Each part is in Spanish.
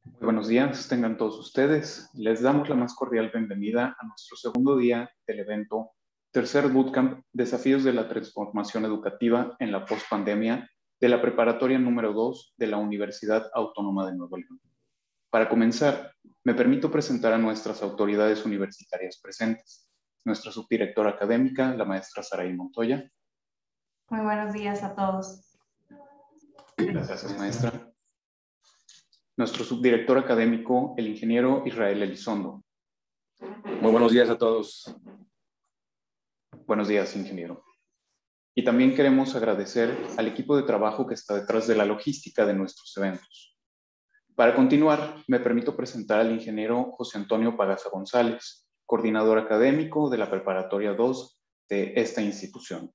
Muy buenos días, tengan todos ustedes. Les damos la más cordial bienvenida a nuestro segundo día del evento Tercer Bootcamp Desafíos de la Transformación Educativa en la Postpandemia de la Preparatoria número 2 de la Universidad Autónoma de Nuevo León. Para comenzar, me permito presentar a nuestras autoridades universitarias presentes. Nuestra subdirectora académica, la maestra Saraí Montoya. Muy buenos días a todos. Gracias, maestra. Nuestro subdirector académico, el ingeniero Israel Elizondo. Muy buenos días a todos. Buenos días, ingeniero. Y también queremos agradecer al equipo de trabajo que está detrás de la logística de nuestros eventos. Para continuar, me permito presentar al ingeniero José Antonio Pagaza González, coordinador académico de la Preparatoria 2 de esta institución.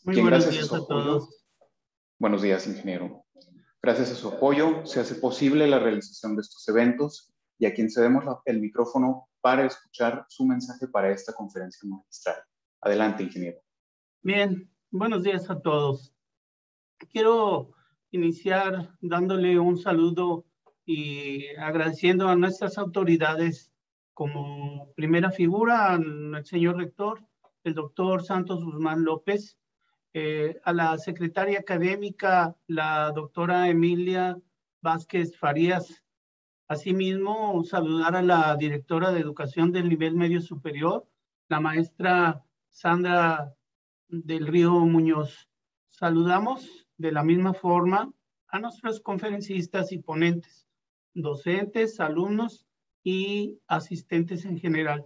Muy buenos días a todos. Buenos días, ingeniero. Gracias a su apoyo se hace posible la realización de estos eventos y a quien cedemos el micrófono para escuchar su mensaje para esta conferencia magistral. Adelante, ingeniero. Bien, buenos días a todos. Quiero iniciar dándole un saludo y agradeciendo a nuestras autoridades como primera figura, al señor rector, el doctor Santos Guzmán López, a la secretaria académica, la doctora Emilia Vázquez Farías. Asimismo, saludar a la directora de Educación del Nivel Medio Superior, la maestra Sandra del Río Muñoz. Saludamos de la misma forma a nuestros conferencistas y ponentes, docentes, alumnos y asistentes en general.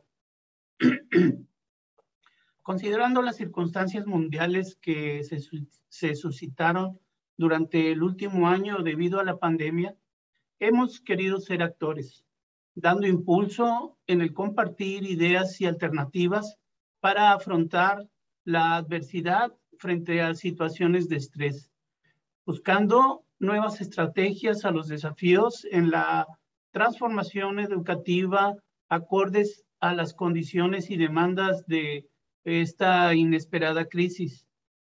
Considerando las circunstancias mundiales que se suscitaron durante el último año debido a la pandemia, hemos querido ser actores, dando impulso en el compartir ideas y alternativas para afrontar la adversidad frente a situaciones de estrés, buscando nuevas estrategias a los desafíos en la transformación educativa acordes a las condiciones y demandas de esta inesperada crisis,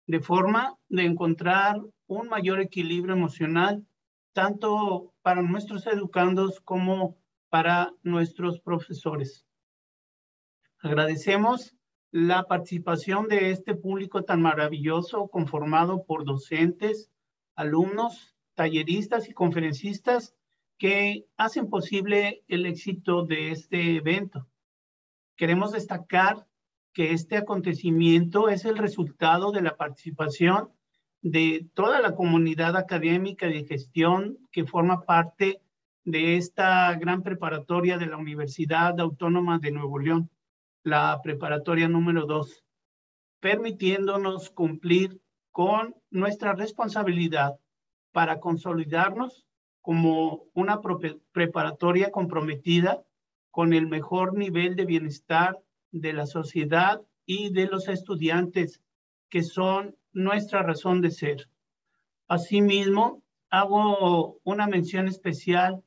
de forma de encontrar un mayor equilibrio emocional, tanto para nuestros educandos como para nuestros profesores. Agradecemos la participación de este público tan maravilloso conformado por docentes, alumnos, talleristas y conferencistas que hacen posible el éxito de este evento. Queremos destacar que este acontecimiento es el resultado de la participación de toda la comunidad académica y de gestión que forma parte de esta gran preparatoria de la Universidad Autónoma de Nuevo León, la preparatoria número 2, permitiéndonos cumplir con nuestra responsabilidad para consolidarnos como una preparatoria comprometida con el mejor nivel de bienestar de la sociedad y de los estudiantes, que son nuestra razón de ser. Asimismo, hago una mención especial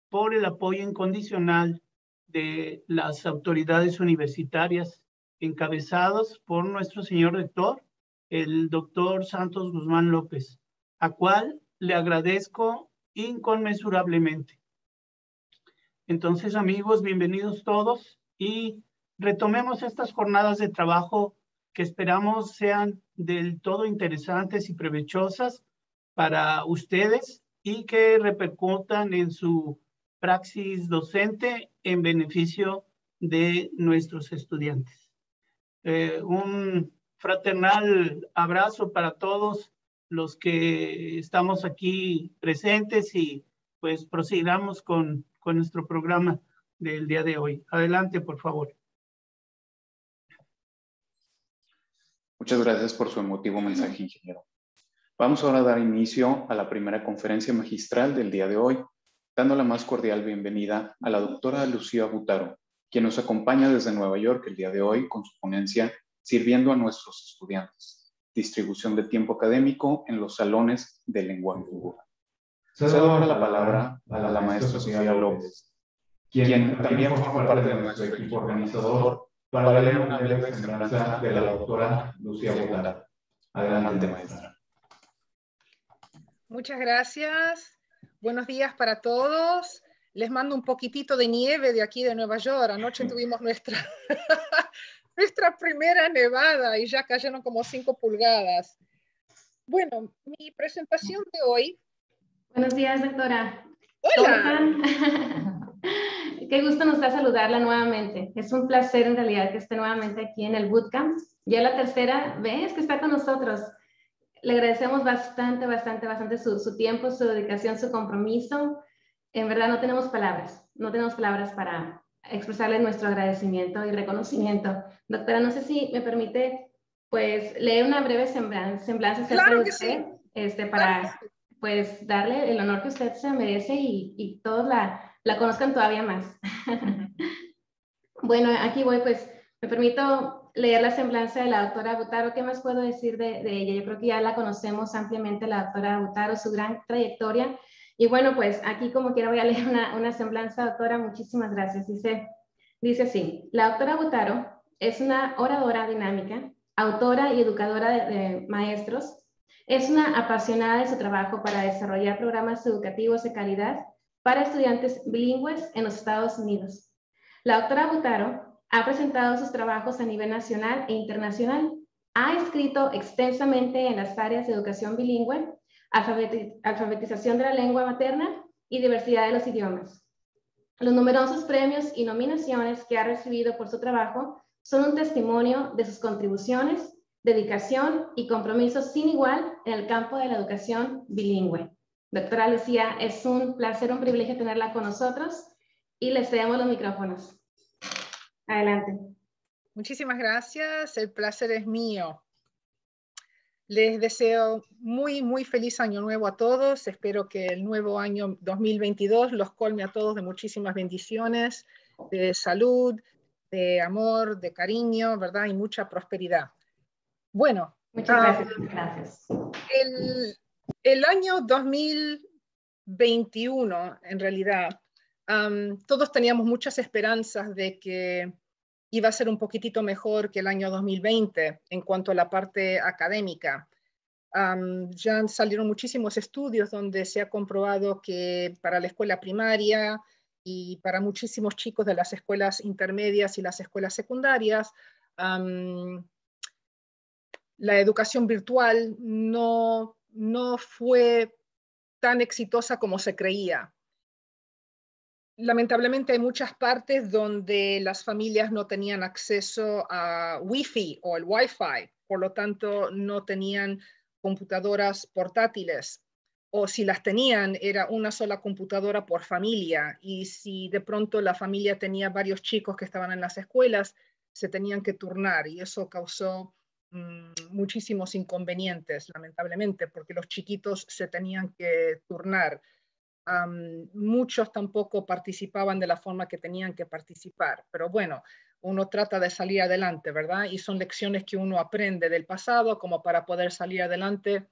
por el apoyo incondicional de las autoridades universitarias, encabezados por nuestro señor rector, el doctor Santos Guzmán López, a cual le agradezco inconmensurablemente. Entonces, amigos, bienvenidos todos y retomemos estas jornadas de trabajo que esperamos sean del todo interesantes y provechosas para ustedes y que repercutan en su praxis docente en beneficio de nuestros estudiantes. Un fraternal abrazo para todos los que estamos aquí presentes y pues prosigamos con nuestro programa del día de hoy. Adelante, por favor. Muchas gracias por su emotivo mensaje, ingeniero. Vamos ahora a dar inicio a la primera conferencia magistral del día de hoy, dando la más cordial bienvenida a la doctora Lucía Butaro, quien nos acompaña desde Nueva York el día de hoy con su ponencia Sirviendo a nuestros estudiantes, distribución de tiempo académico en los salones de lenguaje figura. Cedo ahora la palabra a la maestra Sofía López, quien también forma parte de nuestro equipo organizador, para leer una breve semblanza de la doctora Lucía Butaro. Adelante, maestra. Muchas gracias. Buenos días para todos. Les mando un poquitito de nieve de aquí de Nueva York. Anoche tuvimos nuestra, nuestra primera nevada y ya cayeron como 5 pulgadas. Bueno, mi presentación de hoy. Buenos días, doctora. ¡Hola! Qué gusto nos da saludarla nuevamente. Es un placer en realidad que esté nuevamente aquí en el Bootcamp. Ya la tercera vez que está con nosotros. Le agradecemos bastante su tiempo, su dedicación, su compromiso. En verdad no tenemos palabras para expresarle nuestro agradecimiento y reconocimiento. Doctora, no sé si me permite pues leer una breve semblanza acerca de usted, para pues darle el honor que usted se merece y todos la conozcan todavía más. Bueno, aquí voy, pues me permito leer la semblanza de la doctora Butaro. ¿Qué más puedo decir de ella? Yo creo que ya la conocemos ampliamente, la doctora Butaro, su gran trayectoria. Y bueno, pues aquí como quiera voy a leer una semblanza, doctora. Muchísimas gracias. Dice así: la doctora Butaro es una oradora dinámica, autora y educadora de maestros. Es una apasionada de su trabajo para desarrollar programas educativos de calidad para estudiantes bilingües en los Estados Unidos. La doctora Butaro ha presentado sus trabajos a nivel nacional e internacional. Ha escrito extensamente en las áreas de educación bilingüe, alfabetización de la lengua materna y diversidad de los idiomas. Los numerosos premios y nominaciones que ha recibido por su trabajo son un testimonio de sus contribuciones, dedicación y compromiso sin igual en el campo de la educación bilingüe. Doctora Lucía, es un placer, un privilegio tenerla con nosotros y le cedemos los micrófonos. Adelante. Muchísimas gracias, el placer es mío. Les deseo muy feliz año nuevo a todos. Espero que el nuevo año 2022 los colme a todos de muchísimas bendiciones, de salud, de amor, de cariño, ¿verdad? Y mucha prosperidad. Bueno. Muchas gracias. El año 2021, en realidad, todos teníamos muchas esperanzas de que iba a ser un poquitito mejor que el año 2020 en cuanto a la parte académica. Ya salieron muchísimos estudios donde se ha comprobado que para la escuela primaria y para muchísimos chicos de las escuelas intermedias y las escuelas secundarias, la educación virtual no fue tan exitosa como se creía. Lamentablemente hay muchas partes donde las familias no tenían acceso a Wi-Fi o el Wi-Fi, por lo tanto no tenían computadoras portátiles, o si las tenían era una sola computadora por familia, y si de pronto la familia tenía varios chicos que estaban en las escuelas, se tenían que turnar, y eso causó muchísimos inconvenientes, lamentablemente, porque los chiquitos se tenían que turnar. Muchos tampoco participaban de la forma que tenían que participar, pero bueno, uno trata de salir adelante, ¿verdad? Y son lecciones que uno aprende del pasado como para poder salir adelante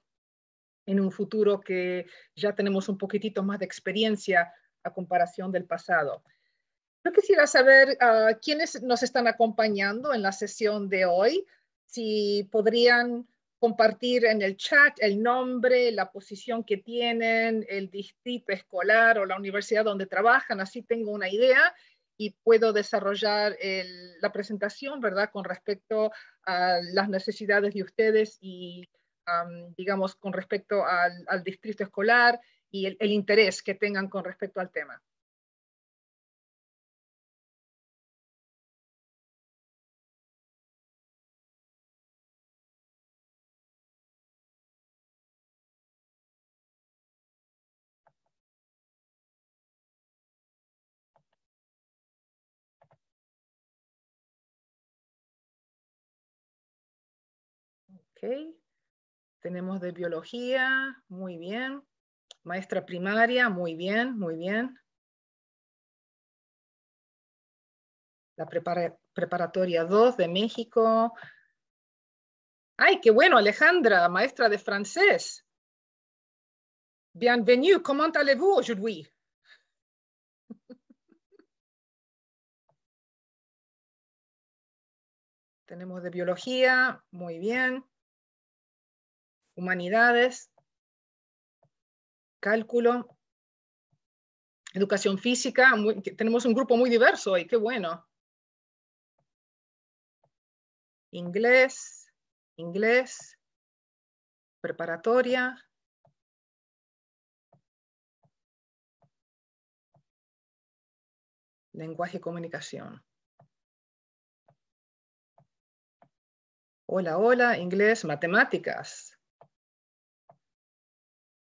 en un futuro que ya tenemos un poquitito más de experiencia a comparación del pasado. Yo quisiera saber quiénes nos están acompañando en la sesión de hoy, si podrían compartir en el chat el nombre, la posición que tienen, el distrito escolar o la universidad donde trabajan, así tengo una idea y puedo desarrollar la presentación, ¿verdad?, con respecto a las necesidades de ustedes y, digamos, con respecto al distrito escolar y el interés que tengan con respecto al tema. Ok, tenemos de biología, muy bien. Maestra primaria, muy bien, muy bien. La preparatoria 2 de México. ¡Ay, qué bueno, Alejandra, maestra de francés! Bienvenue, comment allez-vous aujourd'hui? Tenemos de biología, muy bien. Humanidades, cálculo, Educación física, tenemos un grupo muy diverso hoy, qué bueno. Inglés, inglés, preparatoria. Lenguaje y comunicación. Hola, hola, inglés, matemáticas.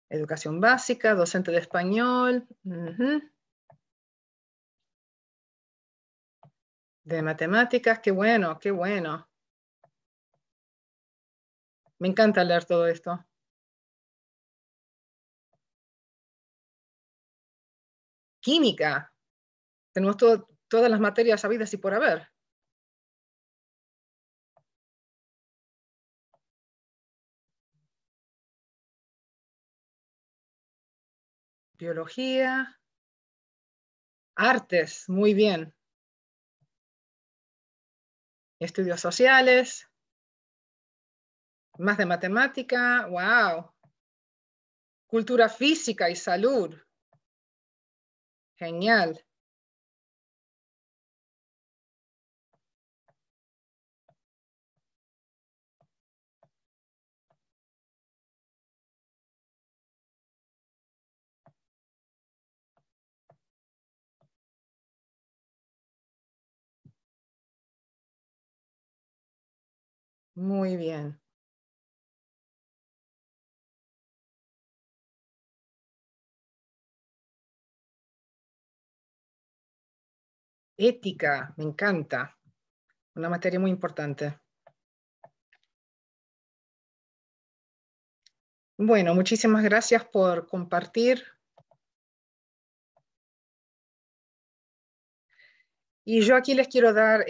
Educación básica, docente de español. De matemáticas, qué bueno, qué bueno. Me encanta leer todo esto. Química. Tenemos todas las materias habidas y por haber. Biología. Artes, muy bien. Estudios sociales. Más de matemática, wow. Cultura física y salud. Genial. Muy bien. Ética, me encanta. Una materia muy importante. Bueno, muchísimas gracias por compartir. Y yo aquí les quiero dar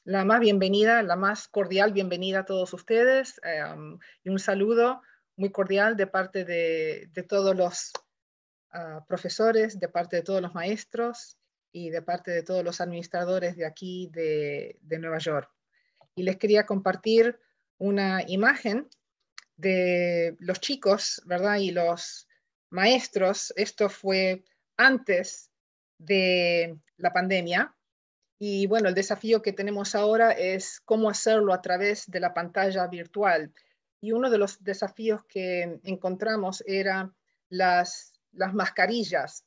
la más bienvenida, la más cordial bienvenida a todos ustedes y un saludo muy cordial de parte de todos los profesores, de parte de todos los maestros y de parte de todos los administradores de aquí de Nueva York. Y les quería compartir una imagen de los chicos, ¿verdad? Y los maestros. Esto fue antes de la pandemia. Y bueno, el desafío que tenemos ahora es cómo hacerlo a través de la pantalla virtual. Y uno de los desafíos que encontramos era las mascarillas,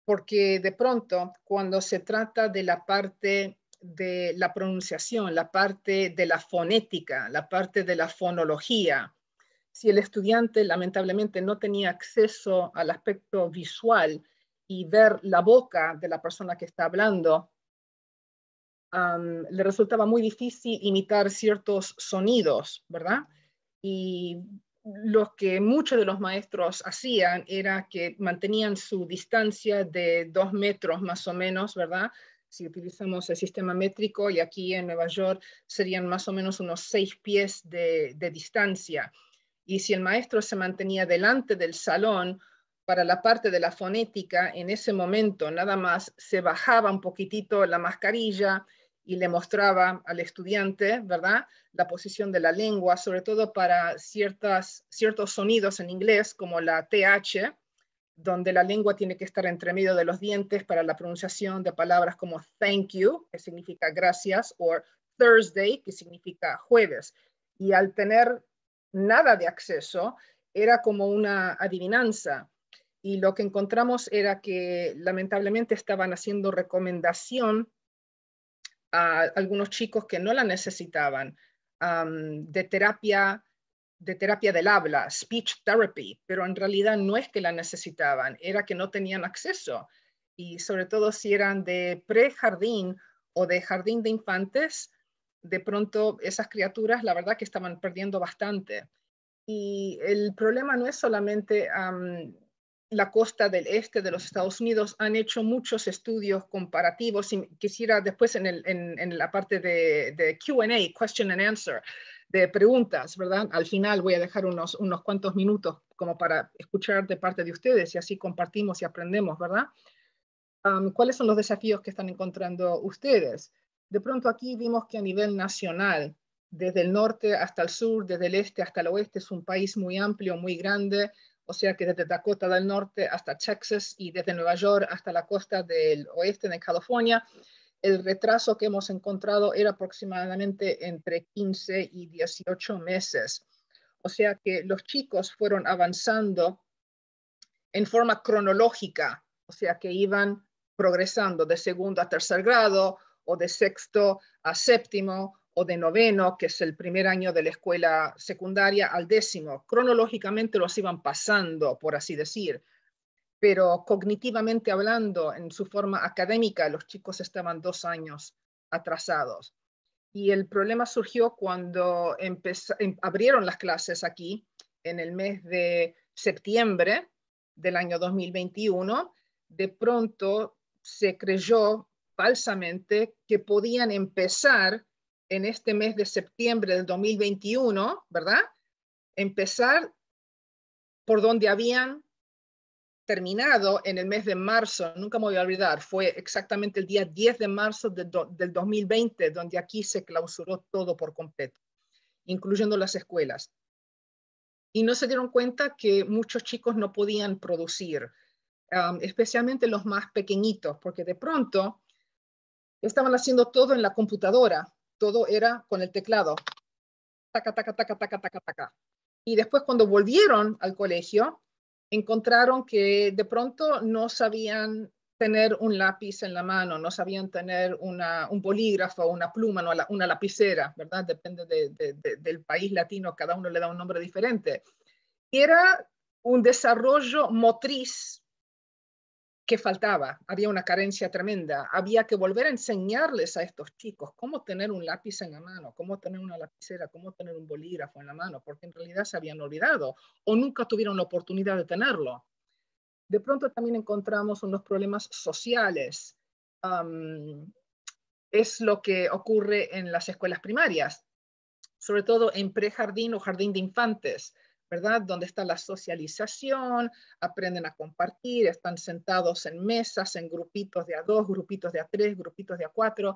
porque de pronto cuando se trata de la parte de la pronunciación, la parte de la fonética, la parte de la fonología, si el estudiante lamentablemente no tenía acceso al aspecto visual y ver la boca de la persona que está hablando, le resultaba muy difícil imitar ciertos sonidos, ¿verdad? Y lo que muchos de los maestros hacían era que mantenían su distancia de 2 metros más o menos, ¿verdad? Si utilizamos el sistema métrico, y aquí en Nueva York serían más o menos unos 6 pies de distancia. Y si el maestro se mantenía delante del salón, para la parte de la fonética, en ese momento nada más se bajaba un poquitito la mascarilla y le mostraba al estudiante, ¿verdad?, la posición de la lengua, sobre todo para ciertos sonidos en inglés, como la TH, donde la lengua tiene que estar entre medio de los dientes para la pronunciación de palabras como thank you, que significa gracias, o Thursday, que significa jueves. Y al tener nada de acceso, era como una adivinanza. Y lo que encontramos era que lamentablemente estaban haciendo recomendación a algunos chicos que no la necesitaban, de terapia del habla, speech therapy, pero en realidad no es que la necesitaban, era que no tenían acceso. Y sobre todo si eran de prejardín o de jardín de infantes, de pronto esas criaturas la verdad que estaban perdiendo bastante. Y el problema no es solamente la costa del este de los Estados Unidos. Han hecho muchos estudios comparativos, y quisiera después en la parte de Q&A, question and answer, de preguntas, ¿verdad? Al final voy a dejar unos cuantos minutos como para escuchar de parte de ustedes y así compartimos y aprendemos, ¿verdad? ¿Cuáles son los desafíos que están encontrando ustedes? De pronto aquí vimos que a nivel nacional, desde el norte hasta el sur, desde el este hasta el oeste, es un país muy amplio, muy grande, o sea que desde Dakota del Norte hasta Texas y desde Nueva York hasta la costa del oeste de California, el retraso que hemos encontrado era aproximadamente entre 15 y 18 meses. O sea que los chicos fueron avanzando en forma cronológica, o sea que iban progresando de segundo a tercer grado, o de sexto a séptimo, o de noveno, que es el primer año de la escuela secundaria, al décimo. Cronológicamente los iban pasando, por así decir, pero cognitivamente hablando, en su forma académica, los chicos estaban 2 años atrasados. Y el problema surgió cuando abrieron las clases aquí en el mes de septiembre del año 2021. De pronto se creyó falsamente que podían empezar en este mes de septiembre del 2021, ¿verdad? Empezar por donde habían terminado en el mes de marzo, nunca me voy a olvidar, fue exactamente el día 10 de marzo del 2020, donde aquí se clausuró todo por completo, incluyendo las escuelas. Y no se dieron cuenta que muchos chicos no podían producir, especialmente los más pequeñitos, porque de pronto estaban haciendo todo en la computadora, todo era con el teclado, taca, taca, taca, taca, taca, taca. Y después cuando volvieron al colegio, encontraron que de pronto no sabían tener un lápiz en la mano, no sabían tener un bolígrafo, una pluma, no, una lapicera, ¿verdad? Depende del país latino, cada uno le da un nombre diferente. Y era un desarrollo motriz que faltaba, había una carencia tremenda. Había que volver a enseñarles a estos chicos cómo tener un lápiz en la mano, cómo tener una lapicera, cómo tener un bolígrafo en la mano, porque en realidad se habían olvidado o nunca tuvieron la oportunidad de tenerlo. De pronto también encontramos unos problemas sociales. Es lo que ocurre en las escuelas primarias, sobre todo en prejardín o jardín de infantes, ¿verdad? Donde está la socialización, aprenden a compartir, están sentados en mesas, en grupitos de a 2, grupitos de a 3, grupitos de a 4,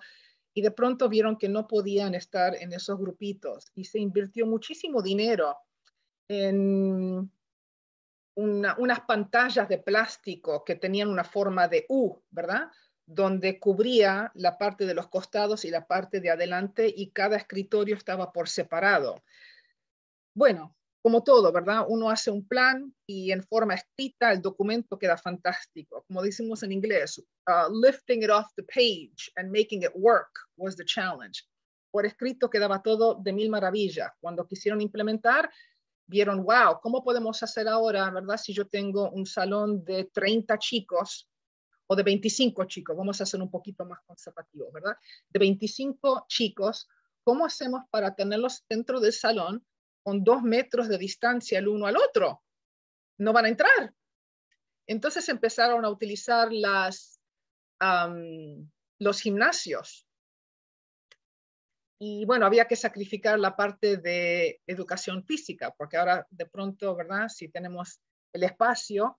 y de pronto vieron que no podían estar en esos grupitos y se invirtió muchísimo dinero en unas pantallas de plástico que tenían una forma de U, ¿verdad? Donde cubría la parte de los costados y la parte de adelante y cada escritorio estaba por separado. Bueno, como todo, ¿verdad? Uno hace un plan y en forma escrita el documento queda fantástico. Como decimos en inglés, lifting it off the page and making it work was the challenge. Por escrito quedaba todo de mil maravillas. Cuando quisieron implementar, vieron, wow, ¿cómo podemos hacer ahora, verdad? Si yo tengo un salón de 30 chicos o de 25 chicos, vamos a ser un poquito más conservativos, ¿verdad? De 25 chicos, ¿cómo hacemos para tenerlos dentro del salón con 2 metros de distancia el uno al otro? No van a entrar. Entonces empezaron a utilizar los gimnasios. Y bueno, había que sacrificar la parte de educación física, porque ahora de pronto, ¿verdad? Si tenemos el espacio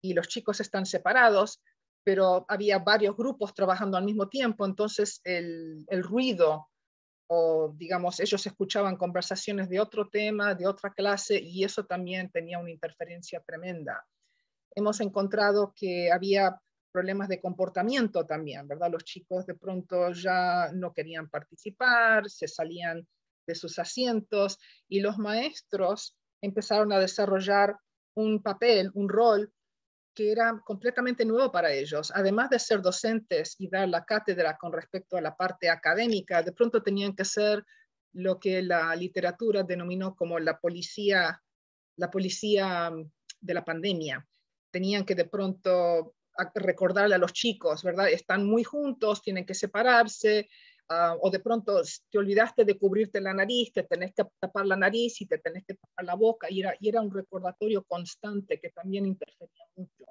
y los chicos están separados, pero había varios grupos trabajando al mismo tiempo, entonces el ruido, o digamos, ellos escuchaban conversaciones de otro tema, de otra clase, y eso también tenía una interferencia tremenda. Hemos encontrado que había problemas de comportamiento también, ¿verdad? Los chicos de pronto ya no querían participar, se salían de sus asientos y los maestros empezaron a desarrollar un papel, un rol que era completamente nuevo para ellos. Además de ser docentes y dar la cátedra con respecto a la parte académica, de pronto tenían que ser lo que la literatura denominó como la policía de la pandemia. Tenían que de pronto recordarle a los chicos, ¿verdad? Están muy juntos, tienen que separarse, o de pronto te olvidaste de cubrirte la nariz, te tenés que tapar la nariz y te tenés que tapar la boca, y era un recordatorio constante que también interfería mucho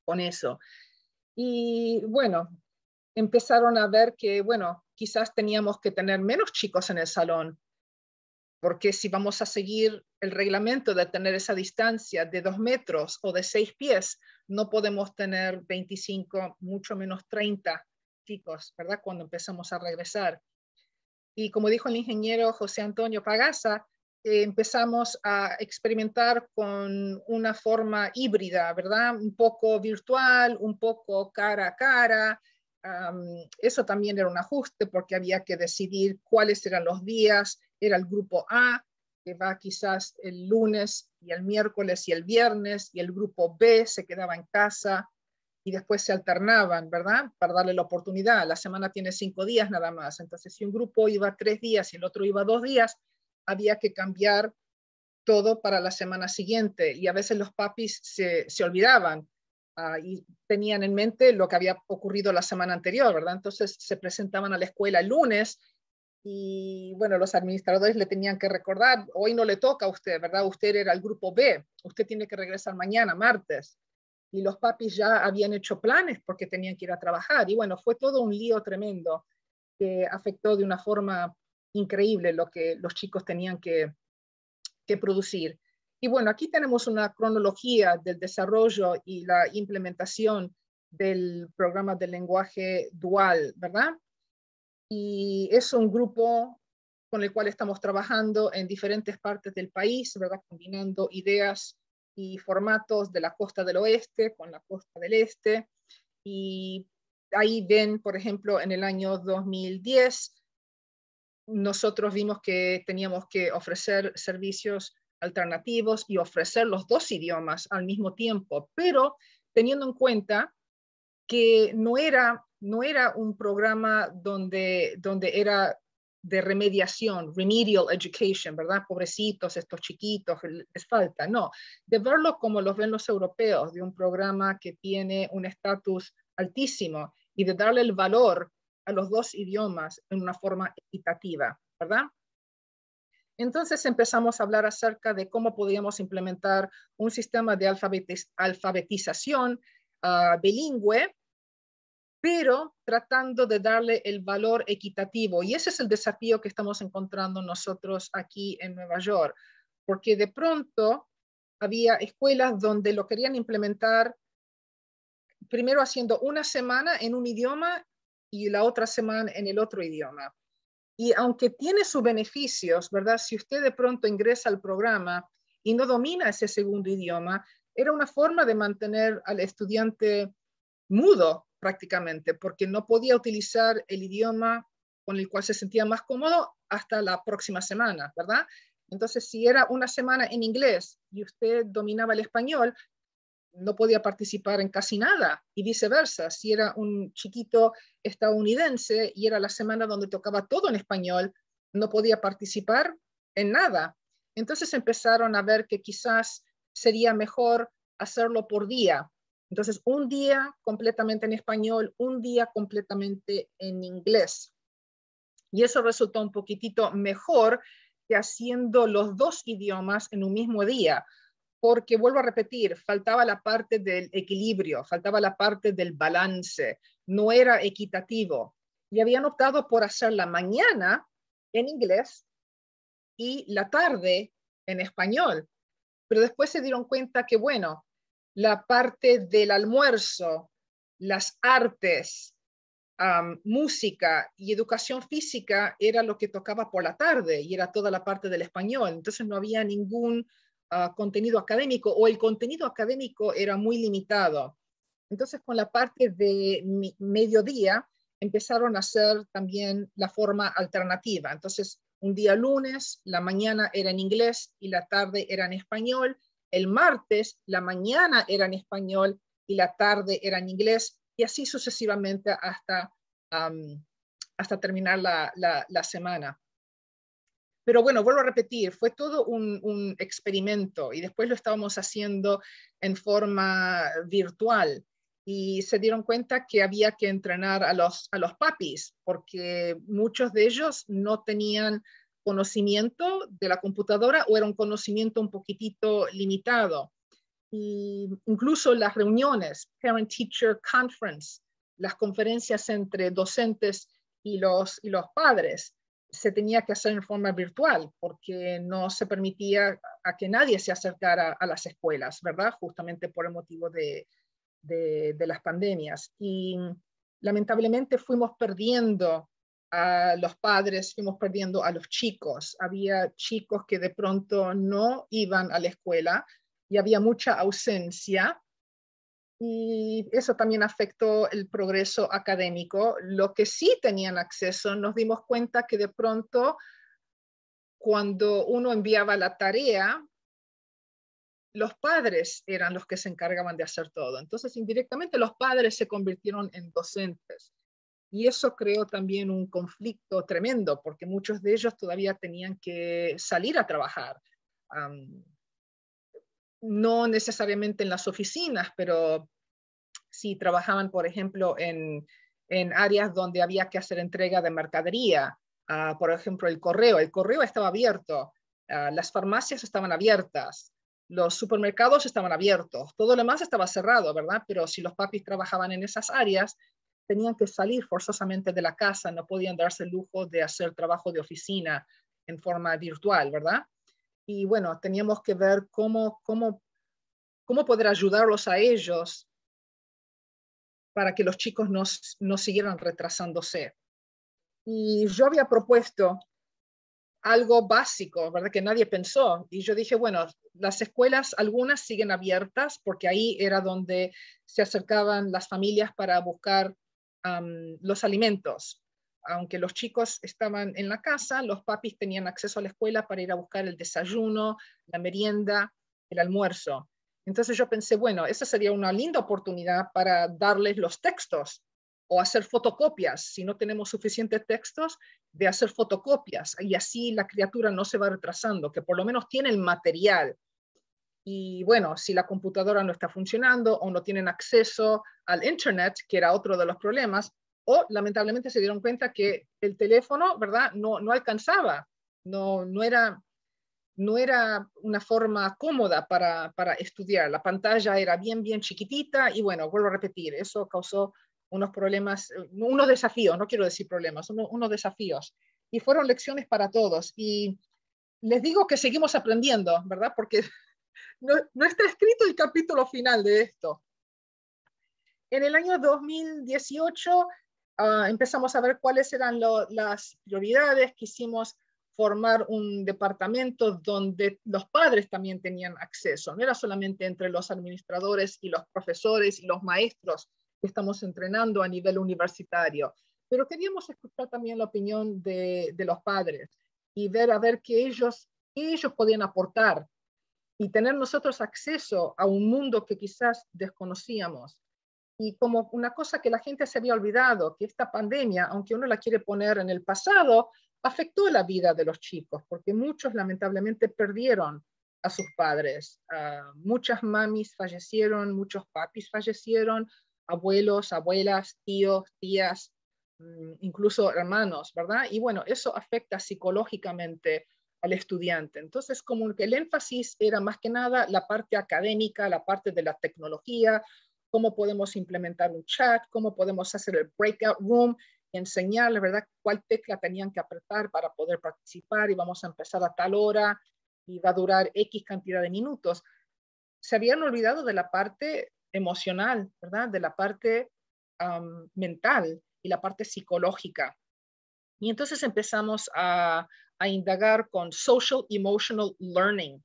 con eso. Y bueno, empezaron a ver que, bueno, quizás teníamos que tener menos chicos en el salón, porque si vamos a seguir el reglamento de tener esa distancia de 2 metros o de 6 pies, no podemos tener 25, mucho menos 30 chicos, ¿verdad? Cuando empezamos a regresar. Y como dijo el ingeniero José Antonio Pagasa, empezamos a experimentar con una forma híbrida, ¿verdad? Un poco virtual, un poco cara a cara. Eso también era un ajuste porque había que decidir cuáles eran los días. Era el grupo A, que va quizás el lunes y el miércoles y el viernes, y el grupo B se quedaba en casa y después se alternaban, ¿verdad? Para darle la oportunidad. La semana tiene 5 días nada más. Entonces, si un grupo iba 3 días y el otro iba 2 días, había que cambiar todo para la semana siguiente. Y a veces los papis se olvidaban y tenían en mente lo que había ocurrido la semana anterior, ¿verdad? Entonces se presentaban a la escuela el lunes y, bueno, los administradores le tenían que recordar, hoy no le toca a usted, ¿verdad? Usted era el grupo B, usted tiene que regresar mañana, martes. Y los papis ya habían hecho planes porque tenían que ir a trabajar. Y bueno, fue todo un lío tremendo que afectó de una forma increíble lo que los chicos tenían que producir. Y bueno, aquí tenemos una cronología del desarrollo y la implementación del programa de lenguaje dual, ¿verdad? Y es un grupo con el cual estamos trabajando en diferentes partes del país, ¿verdad? Combinando ideas y formatos de la costa del oeste con la costa del este. Y ahí ven, por ejemplo, en el año 2010, nosotros vimos que teníamos que ofrecer servicios alternativos y ofrecer los 2 idiomas al mismo tiempo, pero teniendo en cuenta que no era un programa donde era de remediación, remedial education, ¿verdad? Pobrecitos, estos chiquitos, les falta. No, de verlo como los ven los europeos, de un programa que tiene un estatus altísimo y de darle el valor a los 2 idiomas en una forma equitativa, ¿verdad? Entonces empezamos a hablar acerca de cómo podíamos implementar un sistema de alfabetización bilingüe, pero tratando de darle el valor equitativo. Y ese es el desafío que estamos encontrando nosotros aquí en Nueva York, porque de pronto había escuelas donde lo querían implementar primero haciendo una semana en un idioma y la otra semana en el otro idioma. Y aunque tiene sus beneficios, ¿verdad? Si usted de pronto ingresa al programa y no domina ese segundo idioma, era una forma de mantener al estudiante mudo prácticamente, porque no podía utilizar el idioma con el cual se sentía más cómodo hasta la próxima semana, ¿verdad? Entonces, si era una semana en inglés y usted dominaba el español, no podía participar en casi nada, y viceversa. Si era un chiquito estadounidense y era la semana donde tocaba todo en español, no podía participar en nada. Entonces empezaron a ver que quizás sería mejor hacerlo por día. Entonces, un día completamente en español, un día completamente en inglés. Y eso resultó un poquitito mejor que haciendo los 2 idiomas en un mismo día, porque vuelvo a repetir, faltaba la parte del equilibrio, faltaba la parte del balance, no era equitativo. Y habían optado por hacer la mañana en inglés y la tarde en español. Pero después se dieron cuenta que, bueno, la parte del almuerzo, las artes, música y educación física era lo que tocaba por la tarde y era toda la parte del español. Entonces no había ningún contenido académico, o el contenido académico era muy limitado. Entonces con la parte de mediodía empezaron a hacer también la forma alternativa. Entonces un día lunes, la mañana era en inglés y la tarde era en español. El martes, la mañana era en español y la tarde era en inglés, y así sucesivamente hasta terminar la semana. Pero bueno, vuelvo a repetir, fue todo un experimento y después lo estábamos haciendo en forma virtual y se dieron cuenta que había que entrenar a los papis porque muchos de ellos no tenían conocimiento de la computadora o era un conocimiento un poquitito limitado. Y incluso las reuniones, Parent-Teacher Conference, las conferencias entre docentes y los padres, se tenía que hacer en forma virtual porque no se permitía a que nadie se acercara a las escuelas, ¿verdad? Justamente por el motivo de las pandemias. Y lamentablemente fuimos perdiendo a los padres, fuimos perdiendo a los chicos. Había chicos que de pronto no iban a la escuela y había mucha ausencia. Y eso también afectó el progreso académico. Lo que sí tenían acceso, nos dimos cuenta que de pronto, cuando uno enviaba la tarea, los padres eran los que se encargaban de hacer todo. Entonces, indirectamente, los padres se convirtieron en docentes. Y eso creó también un conflicto tremendo, porque muchos de ellos todavía tenían que salir a trabajar. No necesariamente en las oficinas, pero si trabajaban, por ejemplo, en áreas donde había que hacer entrega de mercadería, por ejemplo, el correo estaba abierto, las farmacias estaban abiertas, los supermercados estaban abiertos, todo lo demás estaba cerrado, ¿verdad? Pero si los papis trabajaban en esas áreas, tenían que salir forzosamente de la casa, no podían darse el lujo de hacer trabajo de oficina en forma virtual, ¿verdad? Y bueno, teníamos que ver cómo poder ayudarlos a ellos para que los chicos no siguieran retrasándose. Y yo había propuesto algo básico, ¿verdad? Que nadie pensó. Y yo dije, bueno, las escuelas, algunas siguen abiertas porque ahí era donde se acercaban las familias para buscar los alimentos. Aunque los chicos estaban en la casa, los papis tenían acceso a la escuela para ir a buscar el desayuno, la merienda, el almuerzo. Entonces yo pensé, bueno, esa sería una linda oportunidad para darles los textos o hacer fotocopias. Si no tenemos suficientes textos, de hacer fotocopias. Y así la criatura no se va retrasando, que por lo menos tiene el material. Y bueno, si la computadora no está funcionando o no tienen acceso al Internet, que era otro de los problemas, o lamentablemente se dieron cuenta que el teléfono, ¿verdad?, no alcanzaba, no era una forma cómoda para estudiar. La pantalla era bien chiquitita y bueno, vuelvo a repetir, eso causó unos problemas, unos desafíos, no quiero decir problemas, unos desafíos. Y fueron lecciones para todos. Y les digo que seguimos aprendiendo, ¿verdad? Porque no está escrito el capítulo final de esto. En el año 2018 empezamos a ver cuáles eran las prioridades. Quisimos formar un departamento donde los padres también tenían acceso. No era solamente entre los administradores y los profesores y los maestros que estamos entrenando a nivel universitario, pero queríamos escuchar también la opinión de los padres y ver qué ellos podían aportar y tener nosotros acceso a un mundo que quizás desconocíamos. Y como una cosa que la gente se había olvidado, que esta pandemia, aunque uno la quiere poner en el pasado, afectó la vida de los chicos, porque muchos lamentablemente perdieron a sus padres. Muchas mamis fallecieron, muchos papis fallecieron, abuelos, abuelas, tíos, tías, incluso hermanos, ¿verdad? Y bueno, eso afecta psicológicamente al estudiante. Entonces, como que el énfasis era más que nada la parte académica, la parte de la tecnología, cómo podemos implementar un chat, cómo podemos hacer el breakout room, enseñarles, ¿verdad?, cuál tecla tenían que apretar para poder participar y vamos a empezar a tal hora y va a durar X cantidad de minutos. Se habían olvidado de la parte emocional, ¿verdad?, de la parte mental y la parte psicológica. Y entonces empezamos a indagar con social emotional learning,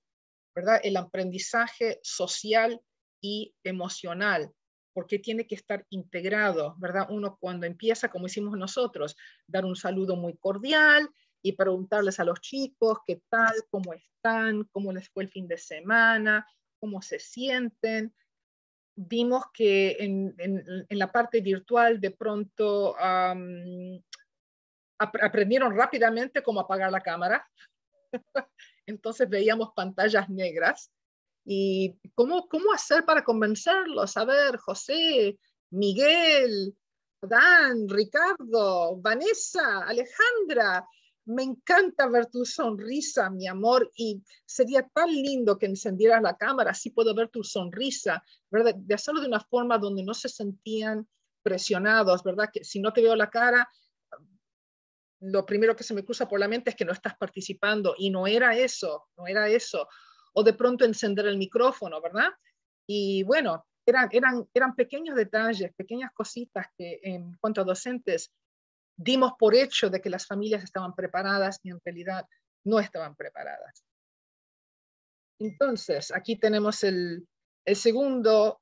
¿verdad?, el aprendizaje social y emocional, porque tiene que estar integrado, ¿verdad? Uno cuando empieza, como hicimos nosotros, dar un saludo muy cordial y preguntarles a los chicos qué tal, cómo están, cómo les fue el fin de semana, cómo se sienten. Vimos que en la parte virtual de pronto aprendieron rápidamente cómo apagar la cámara. Entonces veíamos pantallas negras. ¿Y cómo hacer para convencerlos? A ver, José, Miguel, Dan, Ricardo, Vanessa, Alejandra, me encanta ver tu sonrisa, mi amor, y sería tan lindo que encendieras la cámara, así puedo ver tu sonrisa, ¿verdad? De hacerlo de una forma donde no se sentían presionados, ¿verdad? Que si no te veo la cara, lo primero que se me cruza por la mente es que no estás participando, y no era eso. O de pronto encender el micrófono, ¿verdad? Y bueno, eran pequeños detalles, pequeñas cositas que en cuanto a docentes dimos por hecho de que las familias estaban preparadas y en realidad no estaban preparadas. Entonces, aquí tenemos el segundo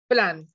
plan.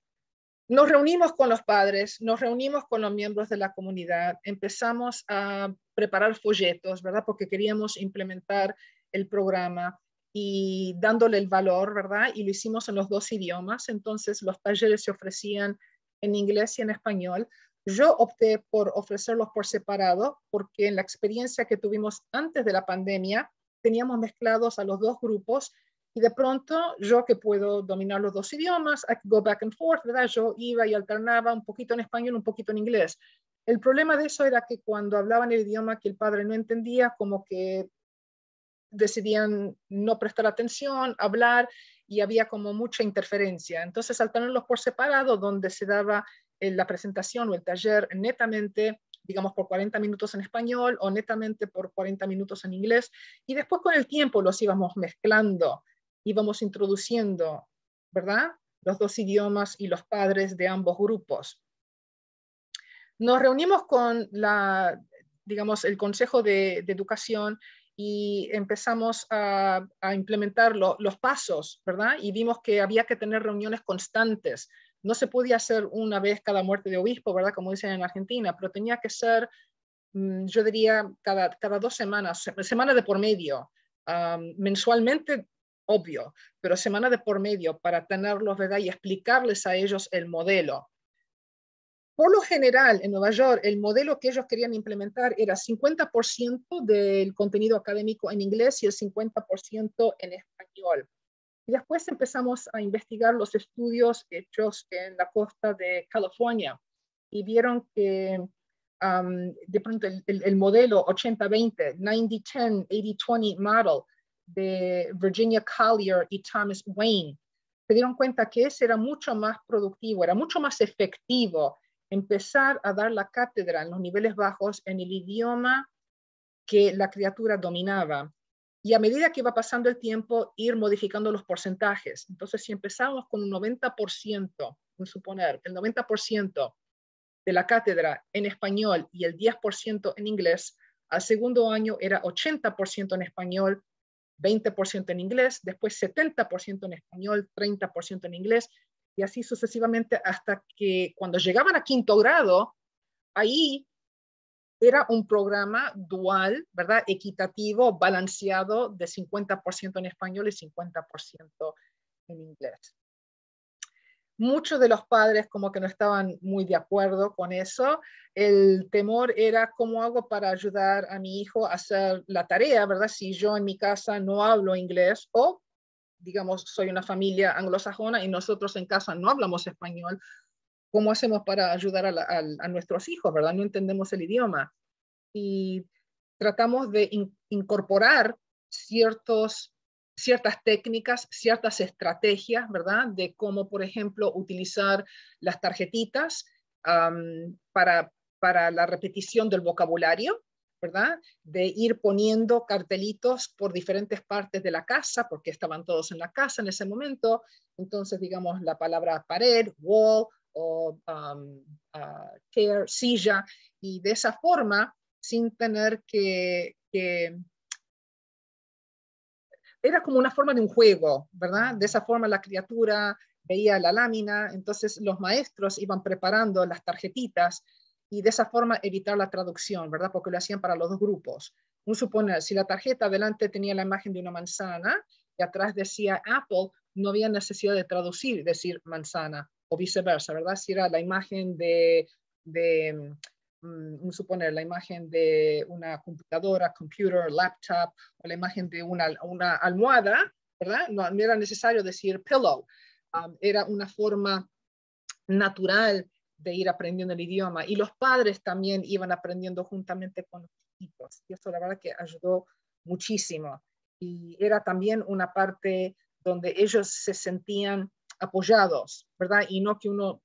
Nos reunimos con los padres, nos reunimos con los miembros de la comunidad, empezamos a preparar folletos, ¿verdad? Porque queríamos implementar el programa y dándole el valor, ¿verdad? Y lo hicimos en los dos idiomas, entonces los talleres se ofrecían en inglés y en español. Yo opté por ofrecerlos por separado porque en la experiencia que tuvimos antes de la pandemia, teníamos mezclados a los dos grupos y de pronto yo que puedo dominar los dos idiomas, I could go back and forth, ¿verdad? Yo iba y alternaba un poquito en español, un poquito en inglés. El problema de eso era que cuando hablaban el idioma que el padre no entendía, como que decidían no prestar atención, hablar, y había como mucha interferencia. Entonces, al tenerlos por separado, donde se daba la presentación o el taller netamente, digamos, por 40 minutos en español o netamente por 40 minutos en inglés, y después con el tiempo los íbamos mezclando, íbamos introduciendo, ¿verdad?, los dos idiomas y los padres de ambos grupos. Nos reunimos con digamos, el Consejo de Educación y empezamos a implementar los pasos, ¿verdad? Y vimos que había que tener reuniones constantes. No se podía hacer una vez cada muerte de obispo, ¿verdad? Como dicen en Argentina, pero tenía que ser, yo diría, cada 2 semanas, semana de por medio, mensualmente, obvio, pero semana de por medio para tenerlos, ¿verdad? Y explicarles a ellos el modelo. Por lo general, en Nueva York, el modelo que ellos querían implementar era 50% del contenido académico en inglés y el 50% en español. Y después empezamos a investigar los estudios hechos en la costa de California y vieron que de pronto el modelo 80-20, 90-10, 80-20 model de Virginia Collier y Thomas Wayne, se dieron cuenta que ese era mucho más productivo, era mucho más efectivo empezar a dar la cátedra en los niveles bajos en el idioma que la criatura dominaba. Y a medida que iba pasando el tiempo, ir modificando los porcentajes. Entonces, si empezamos con un 90%, en suponer, el 90% de la cátedra en español y el 10% en inglés, al segundo año era 80% en español, 20% en inglés, después 70% en español, 30% en inglés, y así sucesivamente hasta que cuando llegaban a 5º grado, ahí era un programa dual, ¿verdad? Equitativo, balanceado, de 50% en español y 50% en inglés. Muchos de los padres como que no estaban muy de acuerdo con eso. El temor era cómo hago para ayudar a mi hijo a hacer la tarea, ¿verdad? Si yo en mi casa no hablo inglés o, digamos, soy una familia anglosajona y nosotros en casa no hablamos español, ¿cómo hacemos para ayudar a nuestros hijos, ¿verdad? No entendemos el idioma. Y tratamos de incorporar ciertas técnicas, ciertas estrategias, ¿verdad? De cómo, por ejemplo, utilizar las tarjetitas para la repetición del vocabulario, ¿verdad? De ir poniendo cartelitos por diferentes partes de la casa, porque estaban todos en la casa en ese momento. Entonces, digamos, la palabra pared, wall, o chair, silla, y de esa forma, sin tener que era como una forma de un juego, ¿verdad? De esa forma la criatura veía la lámina, entonces los maestros iban preparando las tarjetitas y de esa forma evitar la traducción, ¿verdad? Porque lo hacían para los dos grupos. Un suponer, si la tarjeta adelante tenía la imagen de una manzana y atrás decía Apple, no había necesidad de traducir, decir manzana, o viceversa, ¿verdad? Si era la imagen suponer la imagen de una computadora, computer, laptop, o la imagen de una almohada, ¿verdad? No era necesario decir pillow. Era una forma natural de ir aprendiendo el idioma. Y los padres también iban aprendiendo juntamente con los chicos. Y eso la verdad que ayudó muchísimo. Y era también una parte donde ellos se sentían apoyados, ¿verdad? Y no que uno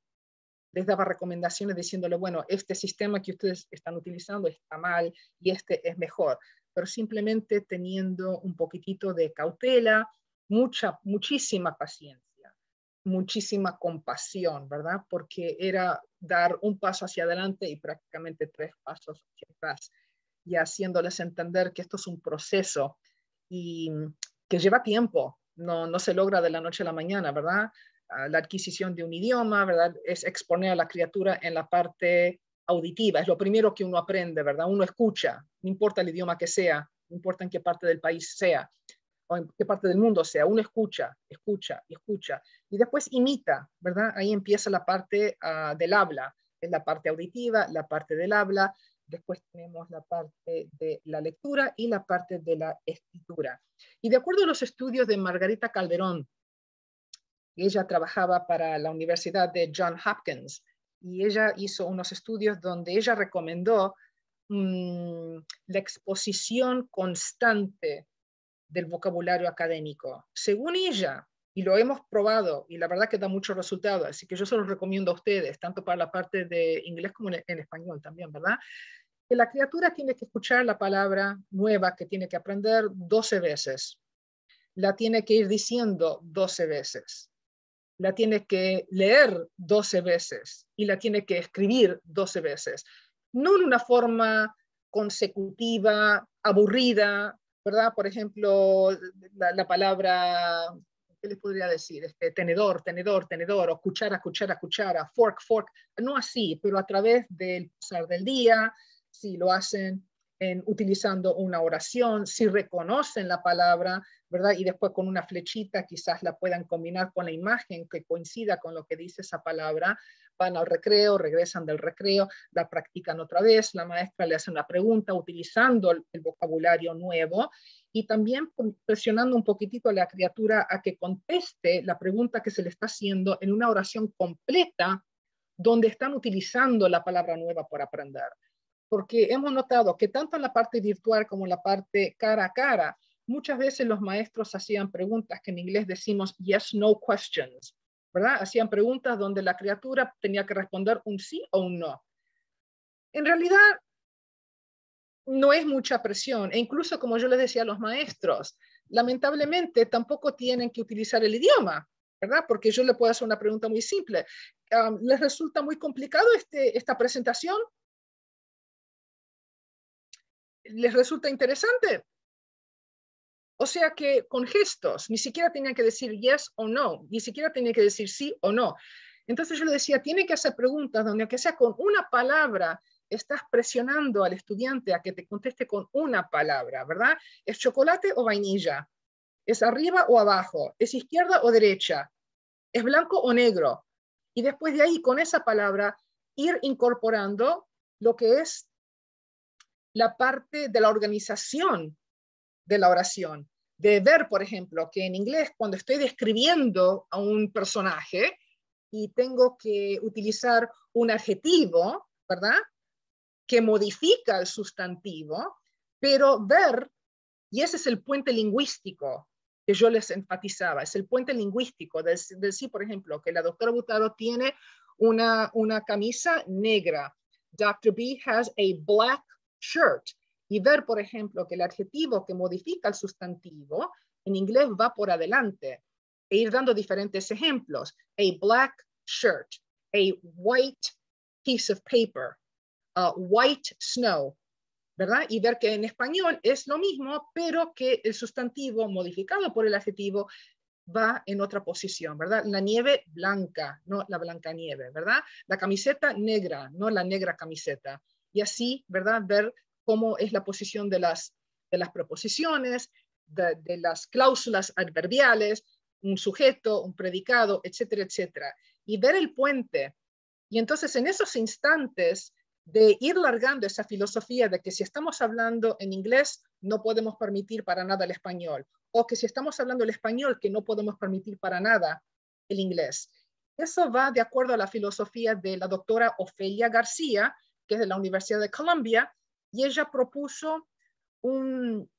les daba recomendaciones diciéndole, bueno, este sistema que ustedes están utilizando está mal y este es mejor, pero simplemente teniendo un poquitito de cautela, muchísima paciencia. muchísima compasión, ¿verdad? Porque era dar un paso hacia adelante y prácticamente 3 pasos hacia atrás, y haciéndoles entender que esto es un proceso y que lleva tiempo, no se logra de la noche a la mañana, ¿verdad? La adquisición de un idioma, ¿verdad? Es exponer a la criatura en la parte auditiva, es lo primero que uno aprende, ¿verdad? Uno escucha, no importa el idioma que sea, no importa en qué parte del país sea, o en qué parte del mundo sea, uno escucha, escucha, escucha, y después imita, ¿verdad? Ahí empieza la parte del habla, es la parte auditiva, la parte del habla, después tenemos la parte de la lectura y la parte de la escritura. Y de acuerdo a los estudios de Margarita Calderón, ella trabajaba para la Universidad de Johns Hopkins, y ella hizo unos estudios donde ella recomendó la exposición constante del vocabulario académico. Según ella, y lo hemos probado, y la verdad que da muchos resultados, así que yo se los recomiendo a ustedes, tanto para la parte de inglés como en español también, ¿verdad? Que la criatura tiene que escuchar la palabra nueva que tiene que aprender 12 veces. La tiene que ir diciendo 12 veces. La tiene que leer 12 veces y la tiene que escribir 12 veces. No en una forma consecutiva, aburrida, ¿verdad? Por ejemplo, la palabra, ¿qué les podría decir? Tenedor, tenedor, tenedor, o cuchara, cuchara, cuchara, fork, fork. No así, pero a través del pasar del día, si lo hacen utilizando una oración, si reconocen la palabra, ¿verdad? Y después con una flechita quizás la puedan combinar con la imagen que coincida con lo que dice esa palabra. Van al recreo, regresan del recreo, la practican otra vez, la maestra le hace una pregunta utilizando el vocabulario nuevo y también presionando un poquitito a la criatura a que conteste la pregunta que se le está haciendo en una oración completa donde están utilizando la palabra nueva por aprender. Porque hemos notado que tanto en la parte virtual como en la parte cara a cara, muchas veces los maestros hacían preguntas que en inglés decimos yes, no questions, ¿verdad? Hacían preguntas donde la criatura tenía que responder un sí o un no. En realidad, no es mucha presión, e incluso como yo les decía a los maestros, lamentablemente tampoco tienen que utilizar el idioma, ¿verdad? Porque yo le puedo hacer una pregunta muy simple. ¿Les resulta muy complicado esta presentación? ¿Les resulta interesante? O sea que con gestos, ni siquiera tenían que decir yes o no, ni siquiera tenían que decir sí o no. Entonces yo le decía, tiene que hacer preguntas donde aunque sea con una palabra, estás presionando al estudiante a que te conteste con una palabra, ¿verdad? ¿Es chocolate o vainilla? ¿Es arriba o abajo? ¿Es izquierda o derecha? ¿Es blanco o negro? Y después de ahí, con esa palabra, ir incorporando lo que es la parte de la organización de la oración. De ver, por ejemplo, que en inglés, cuando estoy describiendo a un personaje y tengo que utilizar un adjetivo, ¿verdad? Que modifica el sustantivo, pero ver, y ese es el puente lingüístico que yo les enfatizaba, es el puente lingüístico de decir, por ejemplo, que la doctora Butaro tiene una camisa negra. Dr. B has a black shirt. Y ver, por ejemplo, que el adjetivo que modifica el sustantivo en inglés va por adelante e ir dando diferentes ejemplos. A black shirt, a white piece of paper, white snow, ¿verdad? Y ver que en español es lo mismo, pero que el sustantivo modificado por el adjetivo va en otra posición, ¿verdad? La nieve blanca, no la blanca nieve, ¿verdad? La camiseta negra, no la negra camiseta. Y así, ¿verdad? Ver cómo es la posición de las preposiciones, de las cláusulas adverbiales, un sujeto, un predicado, etcétera, etcétera. Y ver el puente. Y entonces en esos instantes de ir largando esa filosofía de que si estamos hablando en inglés, no podemos permitir para nada el español, o que si estamos hablando el español, que no podemos permitir para nada el inglés. Eso va de acuerdo a la filosofía de la doctora Ofelia García, que es de la Universidad de Columbia, y ella propuso un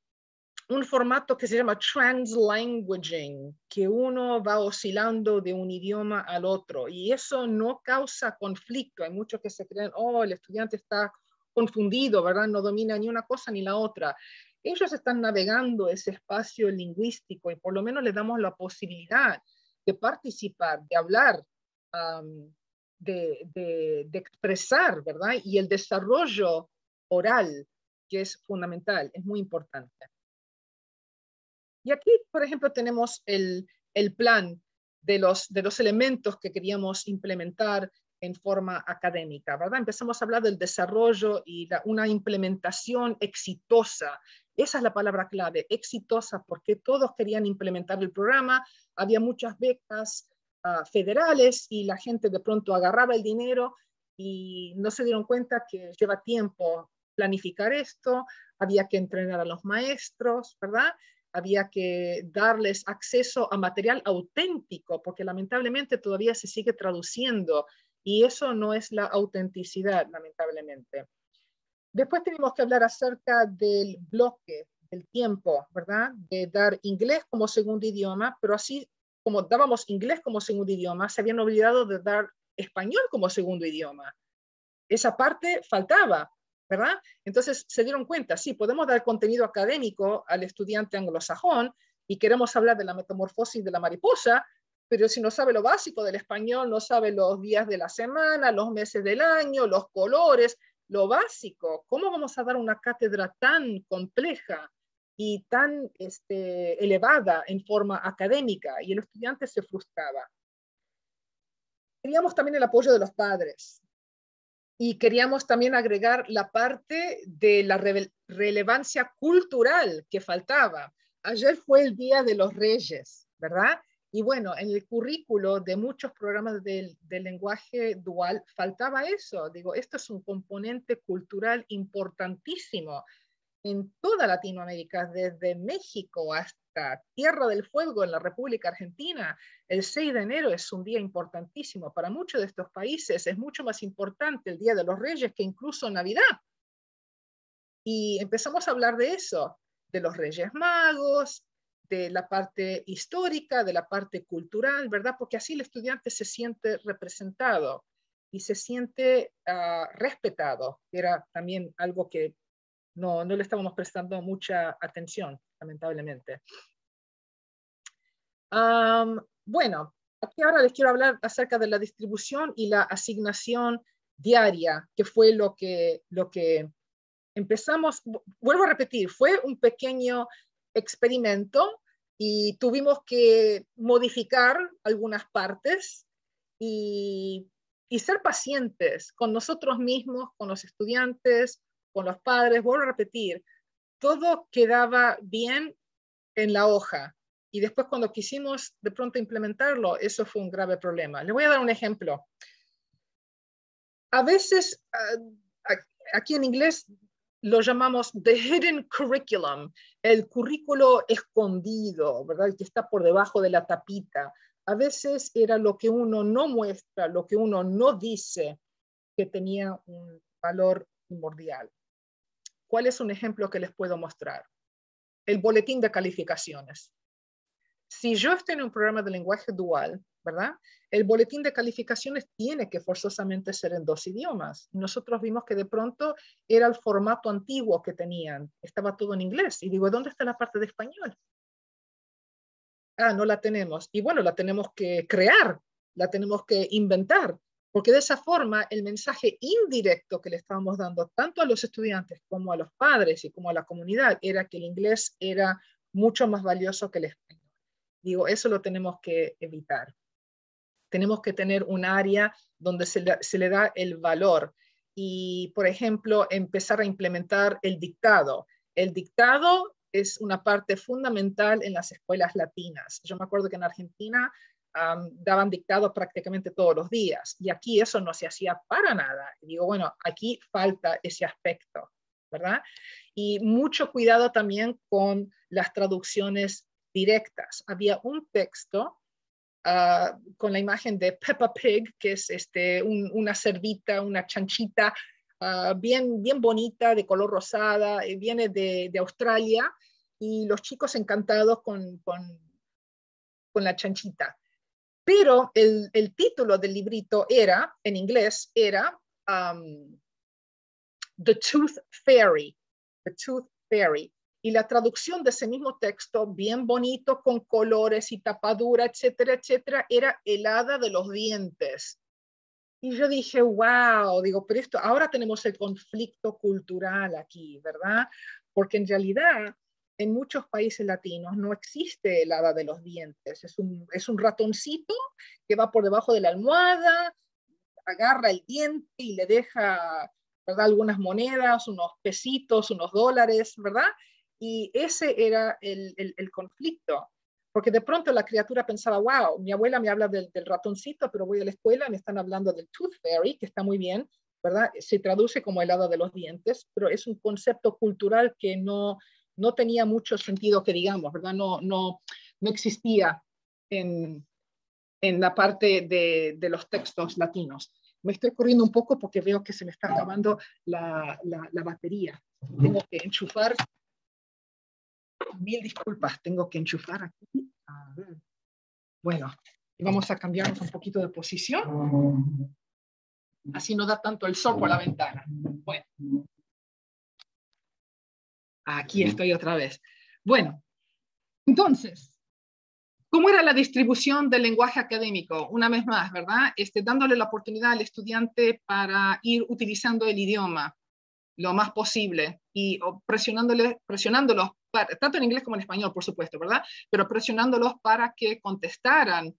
formato que se llama translanguaging, que uno va oscilando de un idioma al otro, y eso no causa conflicto. Hay muchos que se creen, oh, el estudiante está confundido, ¿verdad? No domina ni una cosa ni la otra. Ellos están navegando ese espacio lingüístico y por lo menos les damos la posibilidad de participar, de hablar, de expresar, ¿verdad? Y el desarrollo oral, que es fundamental, es muy importante. Y aquí, por ejemplo, tenemos el plan de los elementos que queríamos implementar en forma académica, ¿verdad? Empezamos a hablar del desarrollo y una implementación exitosa. Esa es la palabra clave, exitosa, porque todos querían implementar el programa, había muchas becas federales y la gente de pronto agarraba el dinero y no se dieron cuenta que lleva tiempo planificar esto, había que entrenar a los maestros, ¿verdad? Había que darles acceso a material auténtico, porque lamentablemente todavía se sigue traduciendo y eso no es la autenticidad, lamentablemente. Después tenemos que hablar acerca del bloque, del tiempo, ¿verdad? De dar inglés como segundo idioma, pero así como dábamos inglés como segundo idioma, se habían olvidado de dar español como segundo idioma. Esa parte faltaba, ¿verdad? Entonces se dieron cuenta, sí, podemos dar contenido académico al estudiante anglosajón y queremos hablar de la metamorfosis de la mariposa, pero si no sabe lo básico del español, no sabe los días de la semana, los meses del año, los colores, lo básico, ¿cómo vamos a dar una cátedra tan compleja y tan elevada en forma académica? Y el estudiante se frustraba. Queríamos también el apoyo de los padres. Y queríamos también agregar la parte de la relevancia cultural que faltaba. Ayer fue el Día de los Reyes, ¿verdad? Y bueno, en el currículo de muchos programas del lenguaje dual faltaba eso. Digo, esto es un componente cultural importantísimo en toda Latinoamérica, desde México hasta Tierra del Fuego en la República Argentina. El 6 de enero es un día importantísimo. Para muchos de estos países es mucho más importante el Día de los Reyes que incluso Navidad. Y empezamos a hablar de eso, de los Reyes Magos, de la parte histórica, de la parte cultural, ¿verdad? Porque así el estudiante se siente representado y se siente respetado. Era también algo que no le estábamos prestando mucha atención, lamentablemente. Bueno, aquí ahora les quiero hablar acerca de la distribución y la asignación diaria, que fue lo que empezamos. Vuelvo a repetir, fue un pequeño experimento y tuvimos que modificar algunas partes y ser pacientes con nosotros mismos, con los estudiantes, con los padres. Vuelvo a repetir, todo quedaba bien en la hoja y después cuando quisimos de pronto implementarlo, eso fue un grave problema. Les voy a dar un ejemplo. A veces, aquí en inglés lo llamamos the hidden curriculum, el currículo escondido, ¿verdad? El que está por debajo de la tapita. A veces era lo que uno no muestra, lo que uno no dice, que tenía un valor primordial. ¿Cuál es un ejemplo que les puedo mostrar? El boletín de calificaciones. Si yo estoy en un programa de lenguaje dual, ¿verdad? El boletín de calificaciones tiene que forzosamente ser en 2 idiomas. Nosotros vimos que de pronto era el formato antiguo que tenían. Estaba todo en inglés. Y digo, ¿dónde está la parte de español? No la tenemos. Y bueno, la tenemos que crear, la tenemos que inventar. Porque de esa forma el mensaje indirecto que le estábamos dando tanto a los estudiantes como a los padres y como a la comunidad era que el inglés era mucho más valioso que el español. Digo, eso lo tenemos que evitar. Tenemos que tener un área donde se le da el valor y, por ejemplo, empezar a implementar el dictado. El dictado es una parte fundamental en las escuelas latinas. Yo me acuerdo que en Argentina daban dictados prácticamente todos los días y aquí eso no se hacía para nada. Y digo, bueno, aquí falta ese aspecto, ¿verdad? Y mucho cuidado también con las traducciones directas. Había un texto con la imagen de Peppa Pig, que es una cerdita, una chanchita bien bonita, de color rosada, viene de Australia, y los chicos encantados con la chanchita. Pero el título del librito era, en inglés, era The Tooth Fairy. The Tooth Fairy. Y la traducción de ese mismo texto, bien bonito, con colores y tapadura, etcétera, etcétera, era El hada de los dientes. Y yo dije, wow, digo, pero esto, ahora tenemos el conflicto cultural aquí, ¿verdad? Porque en realidad en muchos países latinos no existe el hada de los dientes. Es un ratoncito que va por debajo de la almohada, agarra el diente y le deja, ¿verdad?, algunas monedas, unos pesitos, unos dólares, ¿verdad? Y ese era el conflicto. Porque de pronto la criatura pensaba, wow, mi abuela me habla del ratoncito, pero voy a la escuela y me están hablando del tooth fairy, que está muy bien, ¿verdad? Se traduce como el hada de los dientes, pero es un concepto cultural que no tenía mucho sentido, que digamos, ¿verdad? No existía en la parte de los textos latinos. Me estoy corriendo un poco porque veo que se me está acabando la batería. Tengo que enchufar. Mil disculpas, tengo que enchufar aquí. A ver. Bueno, vamos a cambiarnos un poquito de posición. Así no da tanto el sol por la ventana. Bueno. Aquí estoy otra vez. Bueno, entonces, ¿cómo era la distribución del lenguaje académico? Una vez más, ¿verdad? Dándole la oportunidad al estudiante para ir utilizando el idioma lo más posible y presionándolos, tanto en inglés como en español, por supuesto, ¿verdad? Pero presionándolos para que contestaran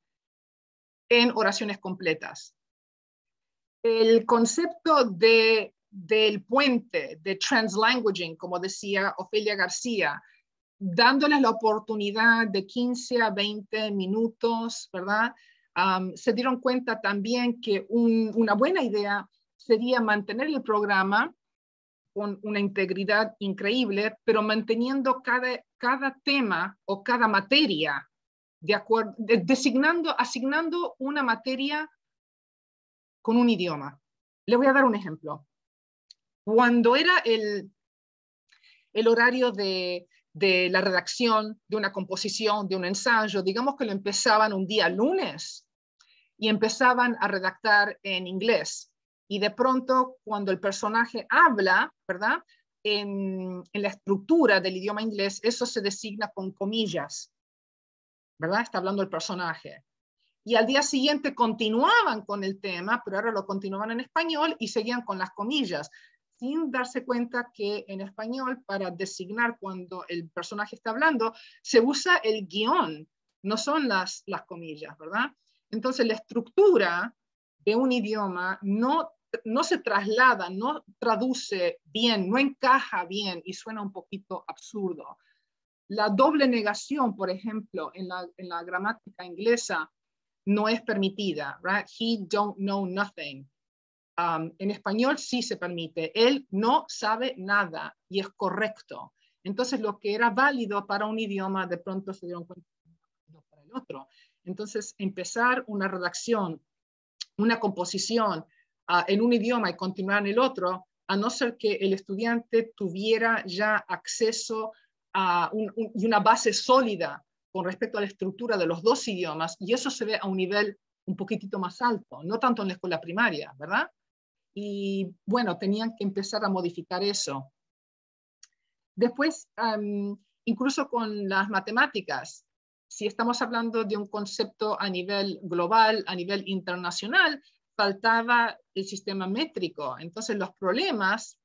en oraciones completas. El concepto del puente, de translanguaging, como decía Ofelia García, dándoles la oportunidad de 15 a 20 minutos, ¿verdad? Se dieron cuenta también que una buena idea sería mantener el programa con una integridad increíble, pero manteniendo cada tema o cada materia, asignando una materia con un idioma. Le voy a dar un ejemplo. Cuando era el horario de la redacción de una composición, de un ensayo, digamos que lo empezaban un día lunes y empezaban a redactar en inglés. Y de pronto, cuando el personaje habla, ¿verdad?, en la estructura del idioma inglés, eso se designa con comillas, ¿verdad? Está hablando el personaje. Y al día siguiente continuaban con el tema, pero ahora lo continuaban en español y seguían con las comillas, sin darse cuenta que en español, para designar cuando el personaje está hablando, se usa el guión, no son las comillas, ¿verdad? Entonces, la estructura de un idioma no se traslada, no traduce bien, no encaja bien y suena un poquito absurdo. La doble negación, por ejemplo, en la gramática inglesa no es permitida, right? He don't know nothing. En español sí se permite. Él no sabe nada y es correcto. Entonces, lo que era válido para un idioma, de pronto se dieron cuenta que no era para el otro. Entonces, empezar una redacción, una composición en un idioma y continuar en el otro, a no ser que el estudiante tuviera ya acceso a y una base sólida con respecto a la estructura de los dos idiomas, y eso se ve a un nivel un poquitito más alto, no tanto en la escuela primaria, ¿verdad? Y bueno, tenían que empezar a modificar eso. Después, incluso con las matemáticas, si estamos hablando de un concepto a nivel global, a nivel internacional, faltaba el sistema métrico. Entonces, los problemas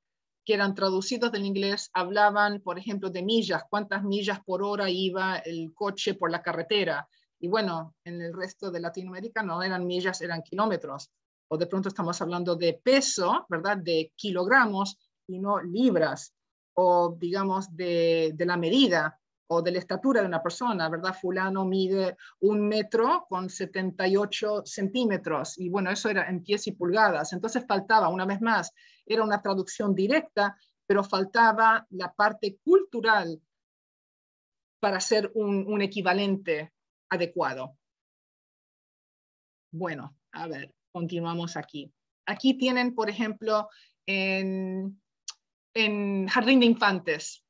que eran traducidos del inglés hablaban, por ejemplo, de millas, cuántas millas por hora iba el coche por la carretera. Y bueno, en el resto de Latinoamérica no eran millas, eran kilómetros. O de pronto estamos hablando de peso, ¿verdad?, de kilogramos y no libras. O digamos de la medida o de la estatura de una persona, ¿verdad? Fulano mide 1 metro con 78 centímetros, y bueno, eso era en pies y pulgadas. Entonces faltaba, una vez más, era una traducción directa, pero faltaba la parte cultural para hacer un equivalente adecuado. Bueno, a ver, continuamos aquí. Aquí tienen, por ejemplo, en Jardín de Infantes,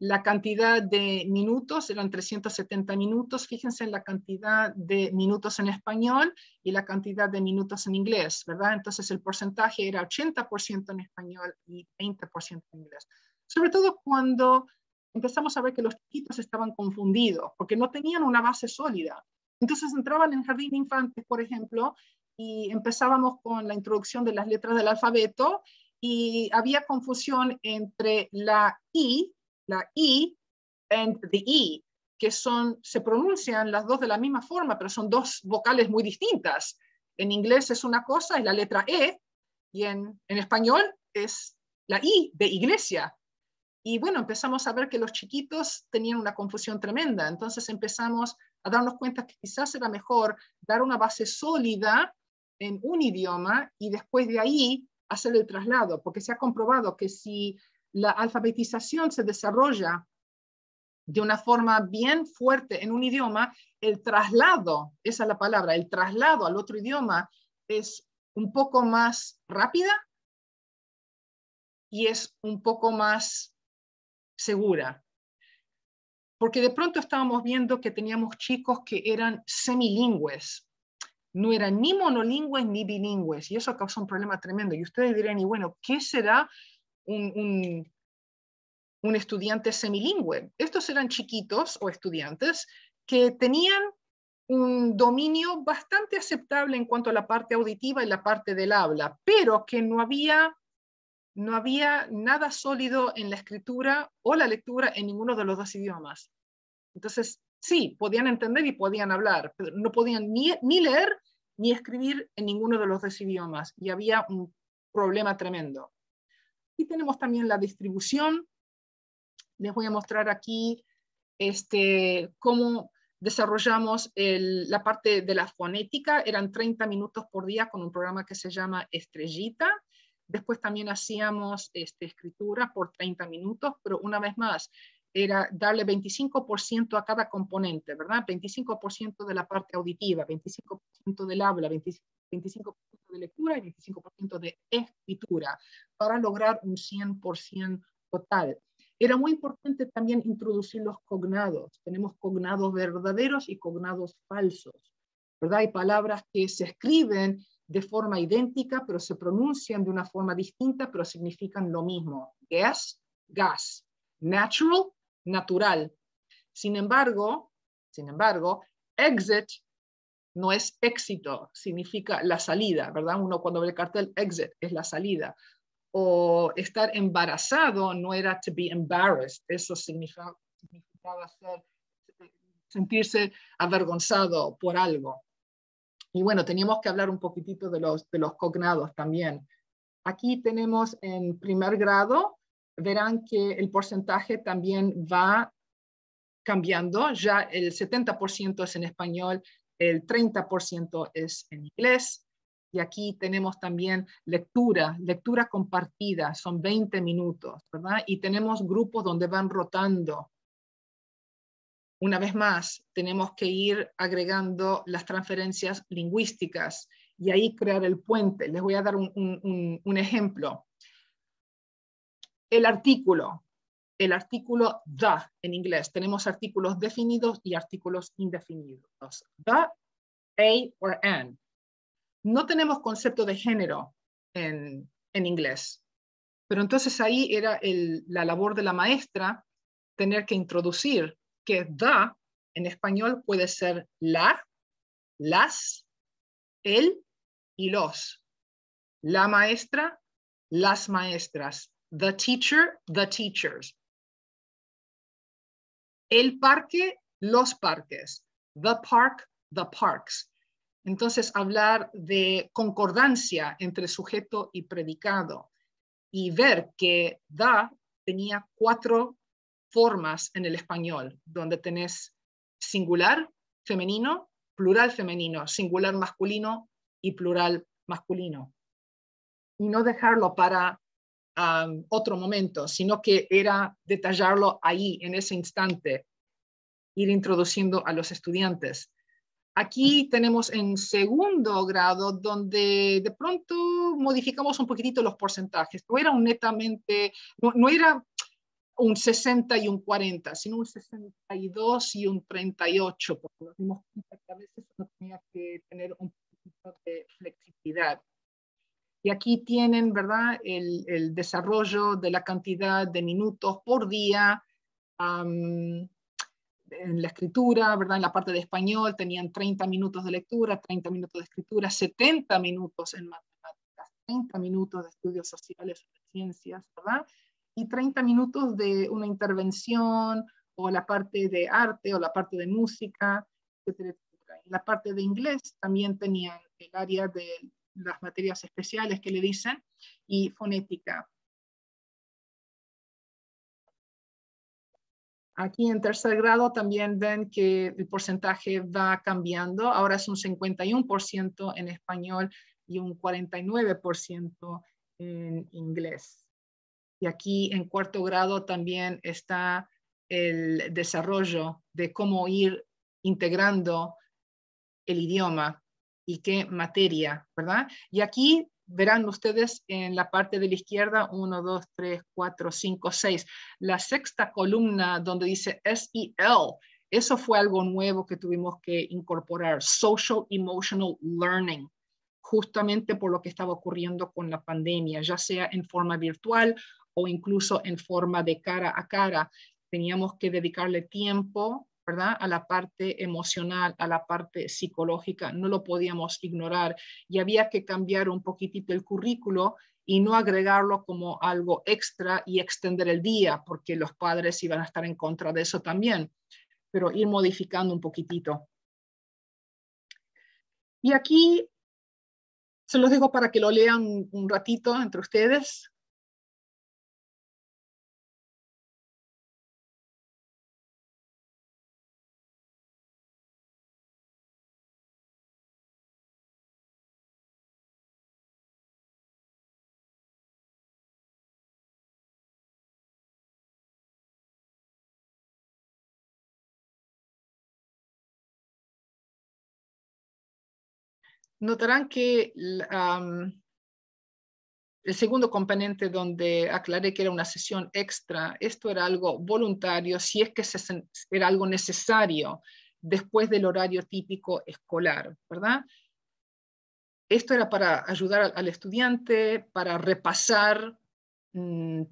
la cantidad de minutos, eran 370 minutos, fíjense en la cantidad de minutos en español y la cantidad de minutos en inglés, ¿verdad? Entonces el porcentaje era 80% en español y 20% en inglés. Sobre todo cuando empezamos a ver que los chiquitos estaban confundidos porque no tenían una base sólida. Entonces entraban en jardín de infantes, por ejemplo, y empezábamos con la introducción de las letras del alfabeto y había confusión entre la I and the E, que se pronuncian las dos de la misma forma, pero son dos vocales muy distintas. En inglés es una cosa, es la letra E, y en español es la I de iglesia. Y bueno, empezamos a ver que los chiquitos tenían una confusión tremenda. Entonces empezamos a darnos cuenta que quizás era mejor dar una base sólida en un idioma y después de ahí hacer el traslado, porque se ha comprobado que si la alfabetización se desarrolla de una forma bien fuerte en un idioma, el traslado, esa es la palabra, el traslado al otro idioma es un poco más rápida y es un poco más segura. Porque de pronto estábamos viendo que teníamos chicos que eran semilingües, no eran ni monolingües ni bilingües, y eso causó un problema tremendo. Y ustedes dirán, y bueno, ¿qué será un estudiante semilingüe? Estos eran chiquitos o estudiantes que tenían un dominio bastante aceptable en cuanto a la parte auditiva y la parte del habla, pero que no había nada sólido en la escritura o la lectura en ninguno de los dos idiomas. Entonces, sí, podían entender y podían hablar, pero no podían ni leer ni escribir en ninguno de los dos idiomas, y había un problema tremendo. Y tenemos también la distribución. Les voy a mostrar aquí cómo desarrollamos la parte de la fonética. Eran 30 minutos por día con un programa que se llama Estrellita. Después también hacíamos escritura por 30 minutos, pero una vez más, era darle 25% a cada componente, ¿verdad? 25% de la parte auditiva, 25% del habla, 25% de lectura y 25% de escritura, para lograr un 100% total. Era muy importante también introducir los cognados. Tenemos cognados verdaderos y cognados falsos, ¿verdad? Hay palabras que se escriben de forma idéntica, pero se pronuncian de una forma distinta, pero significan lo mismo. Gas, gas. Natural, natural. Sin embargo, exit no es éxito, significa la salida, ¿verdad? Uno cuando ve el cartel, exit es la salida. O estar embarazado no era to be embarrassed, eso significaba sentirse avergonzado por algo. Y bueno, teníamos que hablar un poquitito de los cognados también. Aquí tenemos en primer grado, verán que el porcentaje también va cambiando, ya el 70% es en español, el 30% es en inglés, y aquí tenemos también lectura compartida, son 20 minutos, ¿verdad? Y tenemos grupos donde van rotando. Una vez más, tenemos que ir agregando las transferencias lingüísticas y ahí crear el puente. Les voy a dar un ejemplo. El artículo the en inglés. Tenemos artículos definidos y artículos indefinidos. The, a or an. No tenemos concepto de género en inglés. Pero entonces ahí era la labor de la maestra tener que introducir que the en español puede ser la, las, el y los. La maestra, las maestras. The teacher, the teachers. El parque, los parques. The park, the parks. Entonces, hablar de concordancia entre sujeto y predicado y ver que the tenía 4 formas en el español, donde tenés singular femenino, plural femenino, singular masculino y plural masculino. Y no dejarlo para otro momento, sino que era detallarlo ahí, en ese instante, ir introduciendo a los estudiantes. Aquí tenemos en segundo grado, donde de pronto modificamos un poquitito los porcentajes. No era no era un 60 y un 40, sino un 62 y un 38, porque nos dimos cuenta que a veces uno tenía que tener un poquito de flexibilidad. Y aquí tienen, ¿verdad?, el desarrollo de la cantidad de minutos por día en la escritura, ¿verdad? En la parte de español tenían 30 minutos de lectura, 30 minutos de escritura, 70 minutos en matemáticas, 30 minutos de estudios sociales o de ciencias, ¿verdad? Y 30 minutos de una intervención o la parte de arte o la parte de música, etcétera, etcétera. En la parte de inglés también tenían el área de las materias especiales que le dicen y fonética. Aquí en tercer grado también ven que el porcentaje va cambiando. Ahora es un 51% en español y un 49% en inglés. Y aquí en cuarto grado también está el desarrollo de cómo ir integrando el idioma y qué materia, ¿verdad? Y aquí verán ustedes en la parte de la izquierda, 1, 2, 3, 4, 5, 6. La sexta columna donde dice SEL, eso fue algo nuevo que tuvimos que incorporar, Social Emotional Learning, justamente por lo que estaba ocurriendo con la pandemia, ya sea en forma virtual o incluso en forma de cara a cara. Teníamos que dedicarle tiempo, ¿verdad?, a la parte emocional, a la parte psicológica, no lo podíamos ignorar y había que cambiar un poquitito el currículo y no agregarlo como algo extra y extender el día, porque los padres iban a estar en contra de eso también, pero ir modificando un poquitito. Y aquí se los dejo para que lo lean un ratito entre ustedes. Notarán que el segundo componente donde aclaré que era una sesión extra, esto era algo voluntario, si es que era algo necesario después del horario típico escolar, ¿verdad? Esto era para ayudar al estudiante, para repasar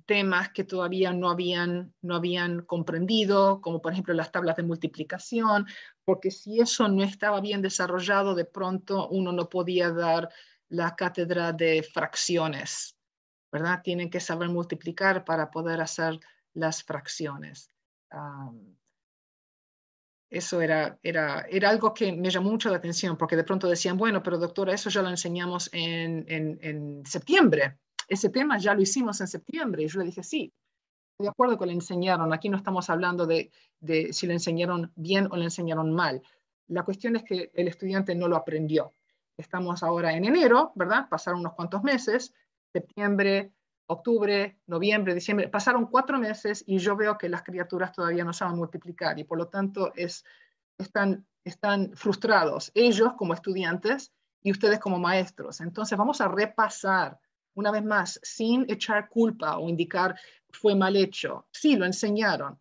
temas que todavía no habían comprendido, como por ejemplo las tablas de multiplicación, porque si eso no estaba bien desarrollado, de pronto uno no podía dar la cátedra de fracciones, ¿verdad? Tienen que saber multiplicar para poder hacer las fracciones. Eso era algo que me llamó mucho la atención, porque de pronto decían, bueno, pero doctora, eso ya lo enseñamos en septiembre. Ese tema ya lo hicimos en septiembre. Y yo le dije, sí, estoy de acuerdo que lo enseñaron. Aquí no estamos hablando de si lo enseñaron bien o lo enseñaron mal. La cuestión es que el estudiante no lo aprendió. Estamos ahora en enero, ¿verdad? Pasaron unos cuantos meses, septiembre, octubre, noviembre, diciembre, pasaron 4 meses y yo veo que las criaturas todavía no saben multiplicar y por lo tanto están frustrados, ellos como estudiantes y ustedes como maestros. Entonces vamos a repasar una vez más, sin echar culpa o indicar fue mal hecho. Sí, lo enseñaron.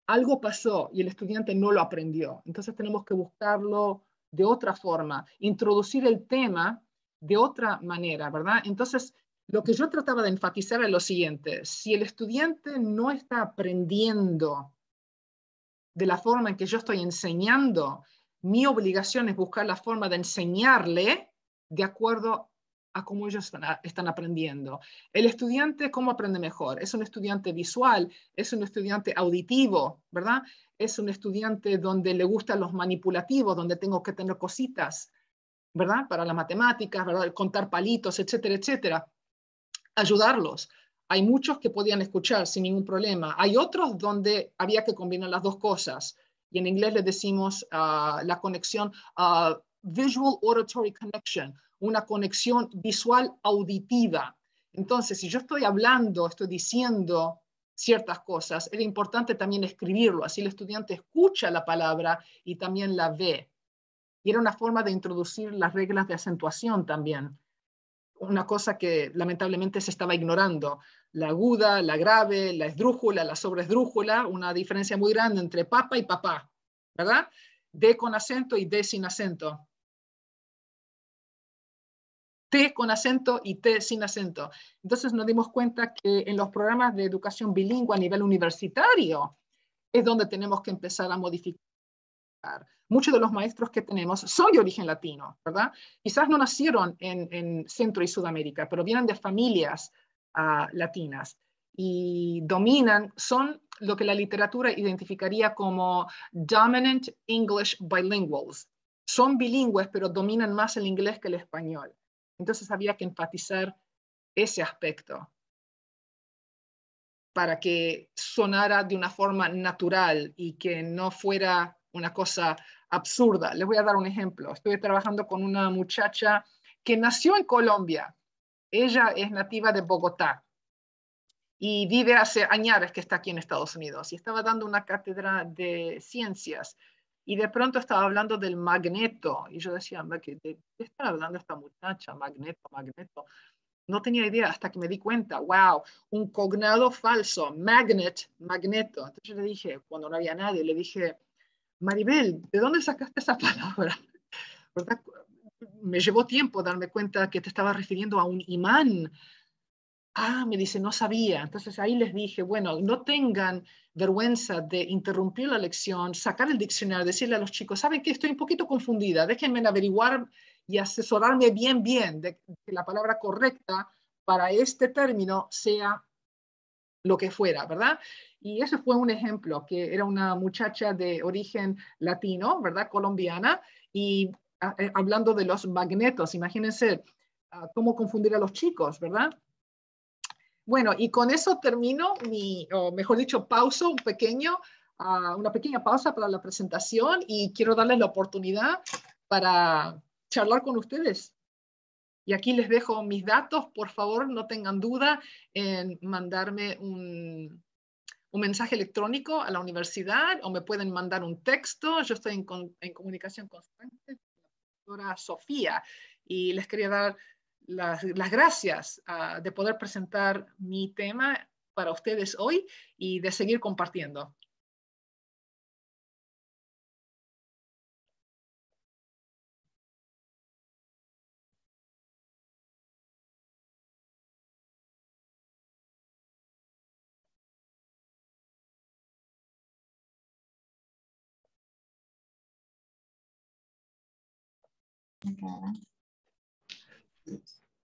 Algo pasó y el estudiante no lo aprendió. Entonces tenemos que buscarlo de otra forma, introducir el tema de otra manera, ¿verdad? Entonces, lo que yo trataba de enfatizar es lo siguiente: si el estudiante no está aprendiendo de la forma en que yo estoy enseñando, mi obligación es buscar la forma de enseñarle de acuerdo a cómo ellos están aprendiendo. El estudiante, ¿cómo aprende mejor? Es un estudiante visual, es un estudiante auditivo, ¿verdad? Es un estudiante donde le gustan los manipulativos, donde tengo que tener cositas, ¿verdad? Para las matemáticas, ¿verdad? Contar palitos, etcétera, etcétera. Ayudarlos. Hay muchos que podían escuchar sin ningún problema. Hay otros donde había que combinar las dos cosas. Y en inglés le decimos la conexión visual auditory connection, una conexión visual auditiva. Entonces, si yo estoy hablando, estoy diciendo ciertas cosas, era importante también escribirlo. Así el estudiante escucha la palabra y también la ve. Y era una forma de introducir las reglas de acentuación también. Una cosa que lamentablemente se estaba ignorando. La aguda, la grave, la esdrújula, la sobreesdrújula, una diferencia muy grande entre papa y papá, ¿verdad? D con acento y D sin acento. T con acento y T sin acento. Entonces nos dimos cuenta que en los programas de educación bilingüe a nivel universitario, es donde tenemos que empezar a modificar. Muchos de los maestros que tenemos son de origen latino, ¿verdad? Quizás no nacieron en Centro y Sudamérica, pero vienen de familias latinas y dominan, son lo que la literatura identificaría como dominant English bilinguals. Son bilingües, pero dominan más el inglés que el español. Entonces había que enfatizar ese aspecto para que sonara de una forma natural y que no fuera una cosa absurda. Les voy a dar un ejemplo. Estoy trabajando con una muchacha que nació en Colombia. Ella es nativa de Bogotá y vive hace años que está aquí en Estados Unidos. Y estaba dando una cátedra de ciencias y de pronto estaba hablando del magneto. Y yo decía, ¿de qué está hablando esta muchacha? Magneto. No tenía idea hasta que me di cuenta, wow, un cognado falso, magneto. Entonces yo le dije, cuando no había nadie, le dije, Maribel, ¿de dónde sacaste esa palabra? ¿Verdad? Me llevó tiempo darme cuenta que te estaba refiriendo a un imán. Me dice, no sabía. Entonces ahí les dije, bueno, no tengan vergüenza de interrumpir la lección, sacar el diccionario, decirle a los chicos, ¿saben qué? Estoy un poquito confundida, déjenme averiguar y asesorarme bien de que la palabra correcta para este término sea lo que fuera, ¿verdad? Y ese fue un ejemplo, que era una muchacha de origen latino, ¿verdad? Colombiana, y hablando de los magnetos, imagínense cómo confundir a los chicos, ¿verdad? Bueno, y con eso termino o mejor dicho, pauso una pequeña pausa para la presentación y quiero darles la oportunidad para charlar con ustedes. Y aquí les dejo mis datos, por favor, no tengan duda en mandarme un mensaje electrónico a la universidad o me pueden mandar un texto. Yo estoy en comunicación constante con la doctora Sofía y les quería dar las gracias de poder presentar mi tema para ustedes hoy y de seguir compartiendo.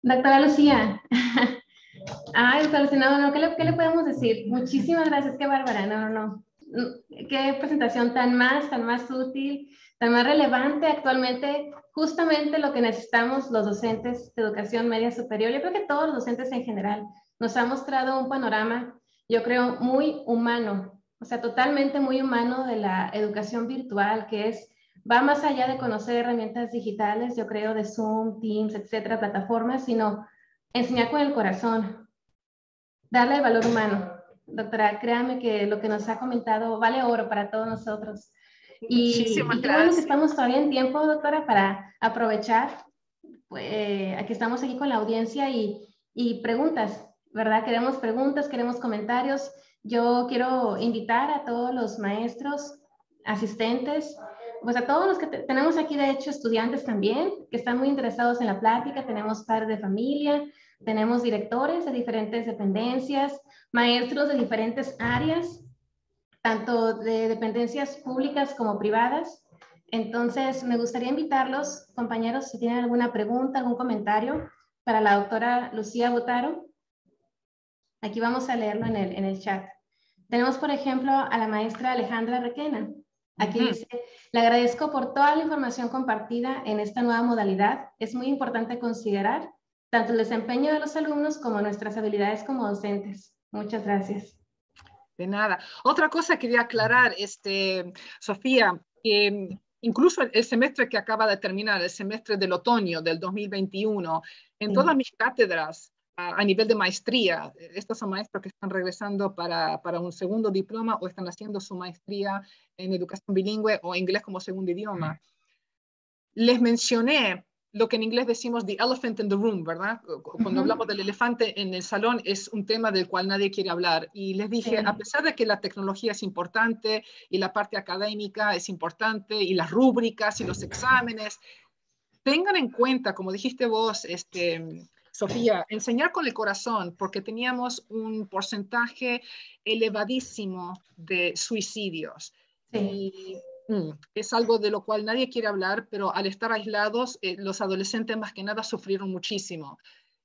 Doctora Lucía. Doctora Lucía, no, ¿qué le podemos decir? Muchísimas gracias, qué bárbara, no. Qué presentación tan más útil, tan más relevante actualmente, justamente lo que necesitamos los docentes de educación media superior. Yo creo que todos los docentes en general nos ha mostrado un panorama, yo creo, muy humano, o sea, totalmente muy humano de la educación virtual, que va más allá de conocer herramientas digitales, yo creo, de Zoom, Teams, etcétera, plataformas, sino enseñar con el corazón, darle el valor humano. Doctora, créame que lo que nos ha comentado vale oro para todos nosotros. Muchísimas qué bueno que gracias. estamos todavía en tiempo, doctora, para aprovechar. Aquí estamos aquí con la audiencia y preguntas, ¿verdad? Queremos preguntas, queremos comentarios. Yo quiero invitar a todos los maestros, asistentes, pues a todos los que tenemos aquí, de hecho, estudiantes también, que están muy interesados en la plática. Tenemos padres de familia, tenemos directores de diferentes dependencias, maestros de diferentes áreas, tanto de dependencias públicas como privadas. Entonces, me gustaría invitarlos, compañeros, si tienen alguna pregunta, algún comentario para la doctora Lucía Butaro. Aquí vamos a leerlo en el chat. Tenemos, por ejemplo, a la maestra Alejandra Requena. Aquí dice, le agradezco por toda la información compartida en esta nueva modalidad. Es muy importante considerar tanto el desempeño de los alumnos como nuestras habilidades como docentes. Muchas gracias. De nada. Otra cosa quería aclarar, Sofía, que incluso el semestre que acaba de terminar, el semestre del otoño del 2021, en todas mis cátedras a nivel de maestría, estos son maestros que están regresando para un segundo diploma o están haciendo su maestría en educación bilingüe o inglés como segundo idioma. Les mencioné lo que en inglés decimos the elephant in the room, ¿verdad? Cuando hablamos del elefante en el salón, es un tema del cual nadie quiere hablar. Y les dije, a pesar de que la tecnología es importante y la parte académica es importante y las rúbricas y los exámenes, tengan en cuenta, como dijiste vos, Sofía, enseñar con el corazón, porque teníamos un porcentaje elevadísimo de suicidios. Sí. Y es algo de lo cual nadie quiere hablar, pero al estar aislados, los adolescentes más que nada sufrieron muchísimo.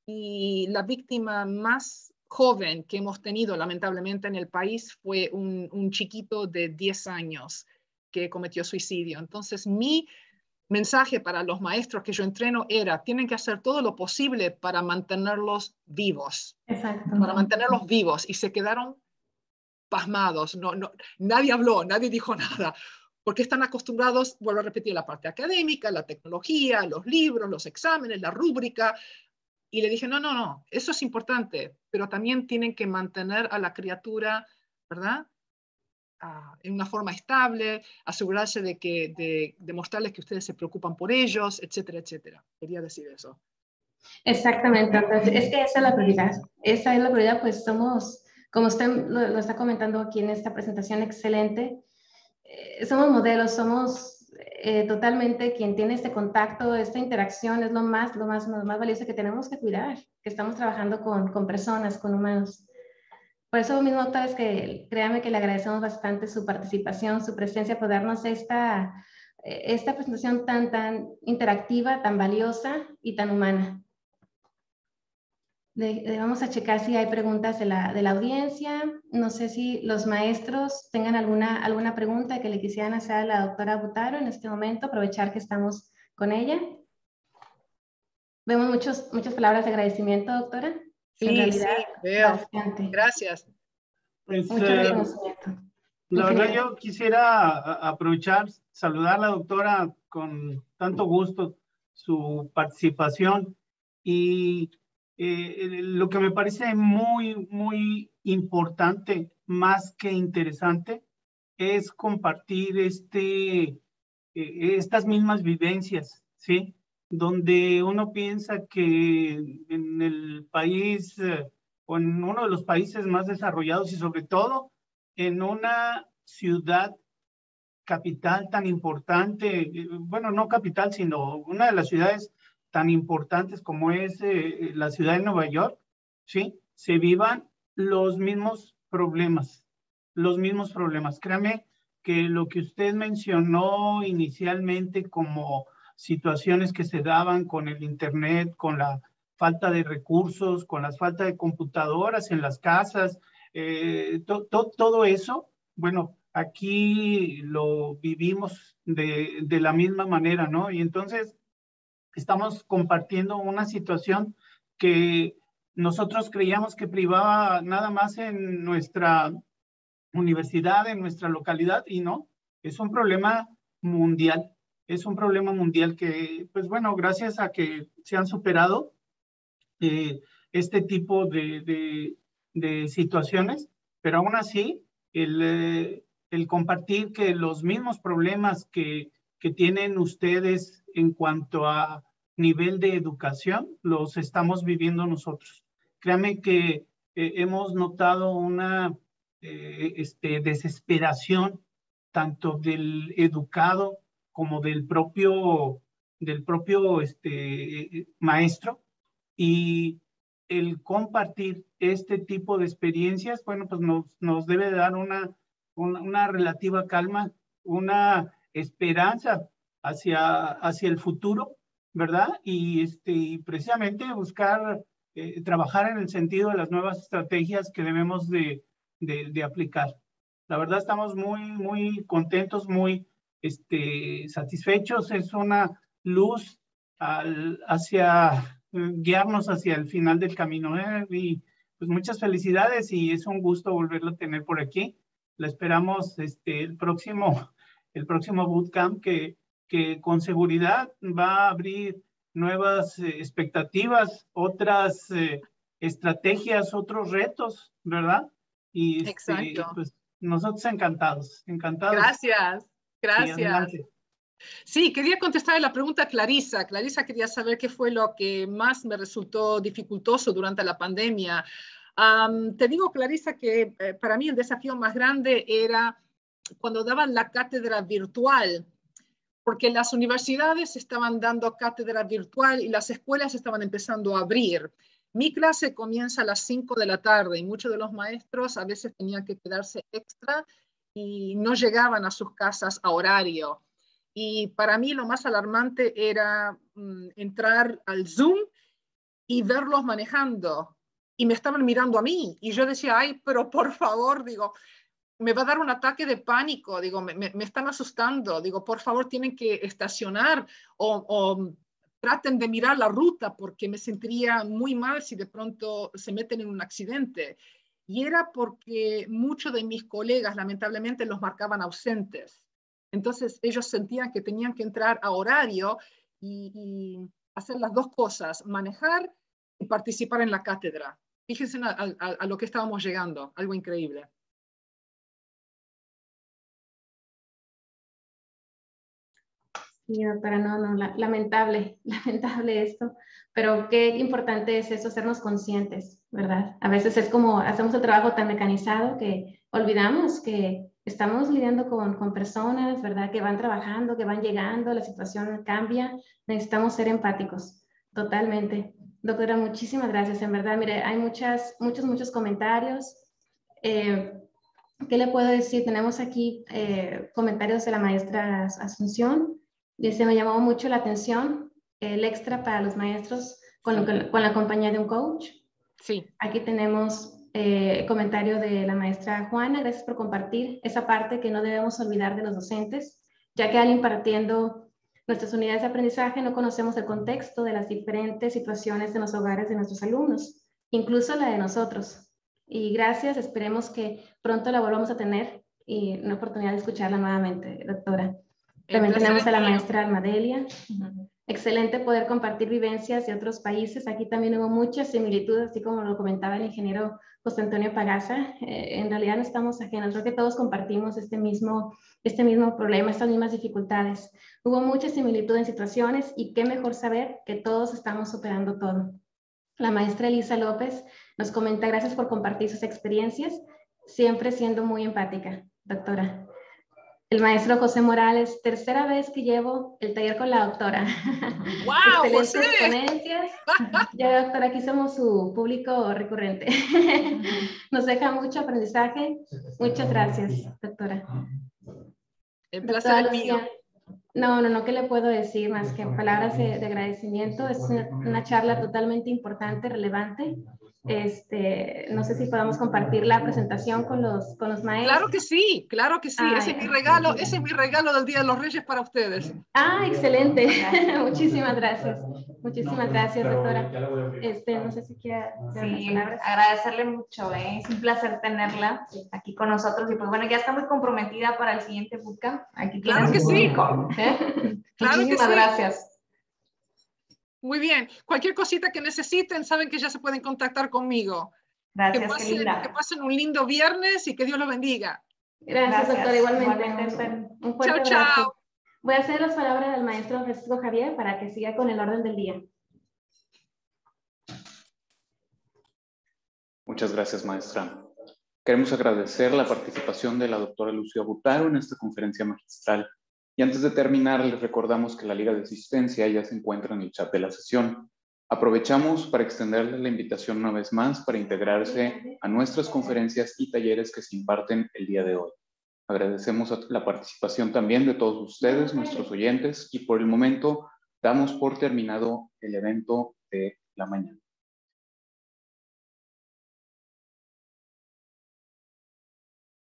Y la víctima más joven que hemos tenido, lamentablemente, en el país fue un chiquito de 10 años que cometió suicidio. Entonces, mi mensaje para los maestros que yo entreno era, tienen que hacer todo lo posible para mantenerlos vivos. Exacto. Para mantenerlos vivos. Y se quedaron pasmados. Nadie habló, nadie dijo nada. Porque están acostumbrados, vuelvo a repetir, la parte académica, la tecnología, los libros, los exámenes, la rúbrica. Y le dije, no, eso es importante, pero también tienen que mantener a la criatura, ¿verdad? En una forma estable, asegurarse de demostrarles que ustedes se preocupan por ellos, etcétera, etcétera. Quería decir eso. Exactamente, entonces es que esa es la prioridad. Esa es la prioridad, pues somos, como usted lo está comentando aquí en esta presentación excelente, somos modelos, somos totalmente quien tiene este contacto, esta interacción, es lo más valioso que tenemos que cuidar, que estamos trabajando con personas, con humanos. Por eso mismo, doctora, es que créame que le agradecemos bastante su participación, su presencia, por darnos esta presentación tan interactiva, tan valiosa y tan humana. Vamos a checar si hay preguntas de la audiencia. No sé si los maestros tengan alguna pregunta que le quisieran hacer a la doctora Butaro en este momento, aprovechar que estamos con ella. Vemos muchas palabras de agradecimiento, doctora. Sí, en realidad, sí, veo. Bastante. Gracias. Pues, la verdad yo quisiera aprovechar, saludar a la doctora con tanto gusto, su participación, y lo que me parece muy importante, más que interesante, es compartir estas mismas vivencias, ¿sí? Donde uno piensa que en el país o en uno de los países más desarrollados y sobre todo en una ciudad capital tan importante, bueno, no capital, sino una de las ciudades tan importantes como es la ciudad de Nueva York, ¿sí? Se vivan los mismos problemas. Créame que lo que usted mencionó inicialmente como situaciones que se daban con el Internet, con la falta de recursos, con la falta de computadoras en las casas, todo eso, bueno, aquí lo vivimos de la misma manera, ¿no? Y entonces estamos compartiendo una situación que nosotros creíamos que privaba nada más en nuestra universidad, en nuestra localidad, y no, es un problema mundial. Es un problema mundial que, pues bueno, gracias a que se han superado este tipo de situaciones, pero aún así, el compartir que los mismos problemas que tienen ustedes en cuanto a nivel de educación, los estamos viviendo nosotros. Créanme que hemos notado una desesperación tanto del educado como del propio maestro, y el compartir este tipo de experiencias, bueno, pues nos debe dar una relativa calma, una esperanza hacia el futuro, ¿verdad? Y precisamente buscar trabajar en el sentido de las nuevas estrategias que debemos de aplicar. La verdad estamos muy contentos, muy satisfechos. Es una luz guiarnos hacia el final del camino. Y pues muchas felicidades y es un gusto volverlo a tener por aquí. La esperamos el próximo bootcamp que con seguridad va a abrir nuevas expectativas, otras estrategias, otros retos, ¿verdad? Y exacto. Pues nosotros encantados. Gracias. Sí, quería contestar la pregunta a Clarisa. Clarisa quería saber qué fue lo que más me resultó dificultoso durante la pandemia. Te digo, Clarisa, que para mí el desafío más grande era cuando daban la cátedra virtual, porque las universidades estaban dando cátedra virtual y las escuelas estaban empezando a abrir. Mi clase comienza a las 5 de la tarde y muchos de los maestros a veces tenían que quedarse extra y no llegaban a sus casas a horario. Y para mí lo más alarmante era entrar al Zoom y verlos manejando. Y me estaban mirando a mí. Y yo decía, ay, pero por favor, digo, me va a dar un ataque de pánico. Digo, me están asustando. Digo, por favor, tienen que estacionar o traten de mirar la ruta porque me sentiría muy mal si de pronto se meten en un accidente. Y era porque muchos de mis colegas, lamentablemente, los marcaban ausentes. Entonces, ellos sentían que tenían que entrar a horario y hacer las dos cosas, manejar y participar en la cátedra. Fíjense a lo que estábamos llegando, algo increíble. Sí, doctora, lamentable, lamentable esto, pero qué importante es eso, hacernos conscientes, ¿verdad? A veces es como hacemos el trabajo tan mecanizado que olvidamos que estamos lidiando con personas, ¿verdad? Que van trabajando, que van llegando, la situación cambia, necesitamos ser empáticos, totalmente. Doctora, muchísimas gracias, en verdad, mire, hay muchos comentarios. ¿Qué le puedo decir? Tenemos aquí comentarios de la maestra Asunción. Dice, me llamó mucho la atención el extra para los maestros con la compañía de un coach. Sí. Aquí tenemos comentario de la maestra Juana. Gracias por compartir esa parte que no debemos olvidar de los docentes, ya que al impartiendo nuestras unidades de aprendizaje no conocemos el contexto de las diferentes situaciones en los hogares de nuestros alumnos, incluso la de nosotros. Y gracias, esperemos que pronto la volvamos a tener y una oportunidad de escucharla nuevamente, doctora. También tenemos a la maestra Almadelia. Excelente poder compartir vivencias de otros países. Aquí también hubo muchas similitudes, así como lo comentaba el ingeniero José Antonio Pagaza. En realidad no estamos ajenos, creo que todos compartimos este mismo problema, estas mismas dificultades. Hubo mucha similitud en situaciones y qué mejor saber que todos estamos superando todo. La maestra Elisa López nos comenta, gracias por compartir sus experiencias, siempre siendo muy empática, doctora. El maestro José Morales, tercera vez que llevo el taller con la doctora. ¡Wow, excelentes José! ponencias. Ya, doctora, aquí somos su público recurrente. Nos deja mucho aprendizaje. Muchas gracias, doctora. El placer es mío. No, ¿qué le puedo decir más que palabras de agradecimiento? Es una charla totalmente importante, relevante. No sé si podamos compartir la presentación con los maestros. Claro que sí, claro que sí. Ese es mi regalo del Día de los Reyes para ustedes. Ah, excelente. Muchísimas gracias. Muchísimas gracias, doctora. No sé si quiere agradecerle mucho, es un placer tenerla aquí con nosotros y pues bueno, ya está muy comprometida para el siguiente bootcamp. Aquí claro que sí. Claro Muchísimas gracias. Muy bien. Cualquier cosita que necesiten, saben que ya se pueden contactar conmigo. Gracias, que pasen un lindo viernes y que Dios los bendiga. Gracias, doctora, igualmente. Un fuerte abrazo. Chao. Voy a hacer las palabras del maestro Francisco Javier para que siga con el orden del día. Muchas gracias, maestra. Queremos agradecer la participación de la doctora Lucía Butaro en esta conferencia magistral. Y antes de terminar, les recordamos que la liga de asistencia ya se encuentra en el chat de la sesión. Aprovechamos para extenderles la invitación una vez más para integrarse a nuestras conferencias y talleres que se imparten el día de hoy. Agradecemos la participación también de todos ustedes, nuestros oyentes, y por el momento damos por terminado el evento de la mañana.